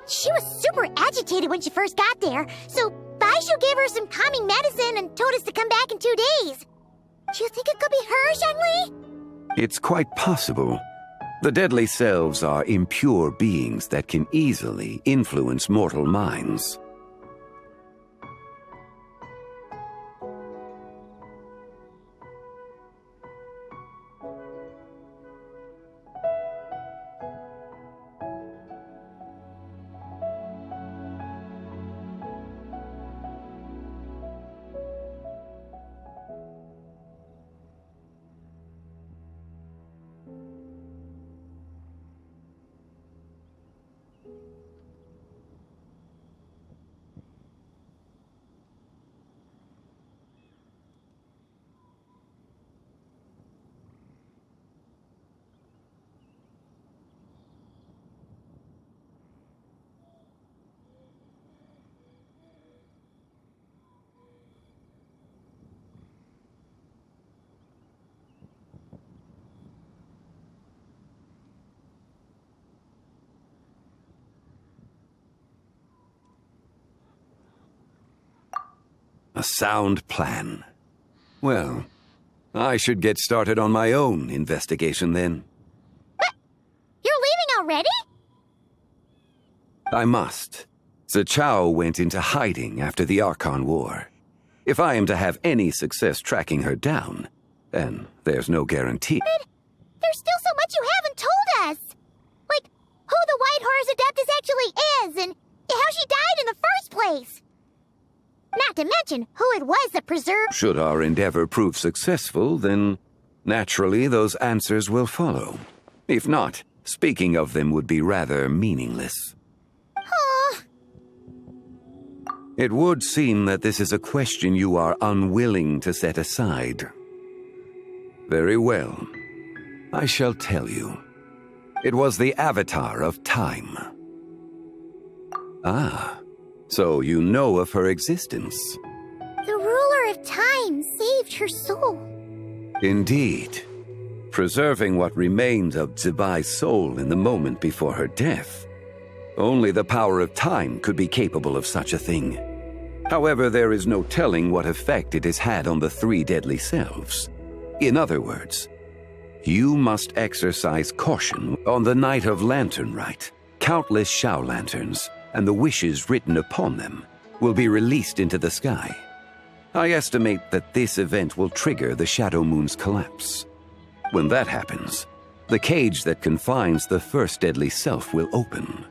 She was super agitated when she first got there, so Baishu gave her some calming medicine and told us to come back in 2 days. Do you think it could be her, Shangli? It's quite possible. The deadly selves are impure beings that can easily influence mortal minds. A sound plan. Well, I should get started on my own investigation then. But you're leaving already? I must. Zichao went into hiding after the Archon War. If I am to have any success tracking her down, then there's no guarantee. But there's still so much you haven't told us! Like, who the White Horse Adeptus actually is, and how she died in the first place. Not to mention who it was that preserved... Should our endeavor prove successful, then naturally those answers will follow. If not, speaking of them would be rather meaningless. Aw. It would seem that this is a question you are unwilling to set aside. Very well. I shall tell you. It was the avatar of time. Ah, so you know of her existence. The ruler of time saved her soul. Indeed. Preserving what remained of Zibai's soul in the moment before her death. Only the power of time could be capable of such a thing. However, there is no telling what effect it has had on the three deadly selves. In other words, you must exercise caution on the night of lantern rite. Countless Shao lanterns, and the wishes written upon them, will be released into the sky. I estimate that this event will trigger the Shadow Moon's collapse. When that happens, the cage that confines the first deadly self will open.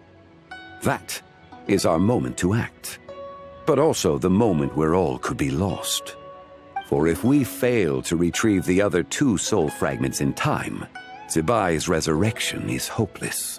That is our moment to act, but also the moment where all could be lost. For if we fail to retrieve the other two soul fragments in time, Zibai's resurrection is hopeless.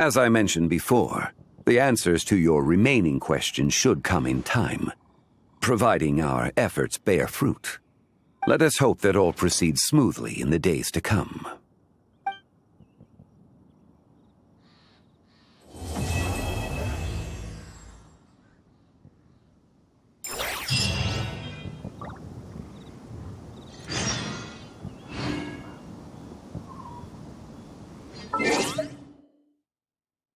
As I mentioned before, the answers to your remaining questions should come in time, providing our efforts bear fruit. Let us hope that all proceeds smoothly in the days to come.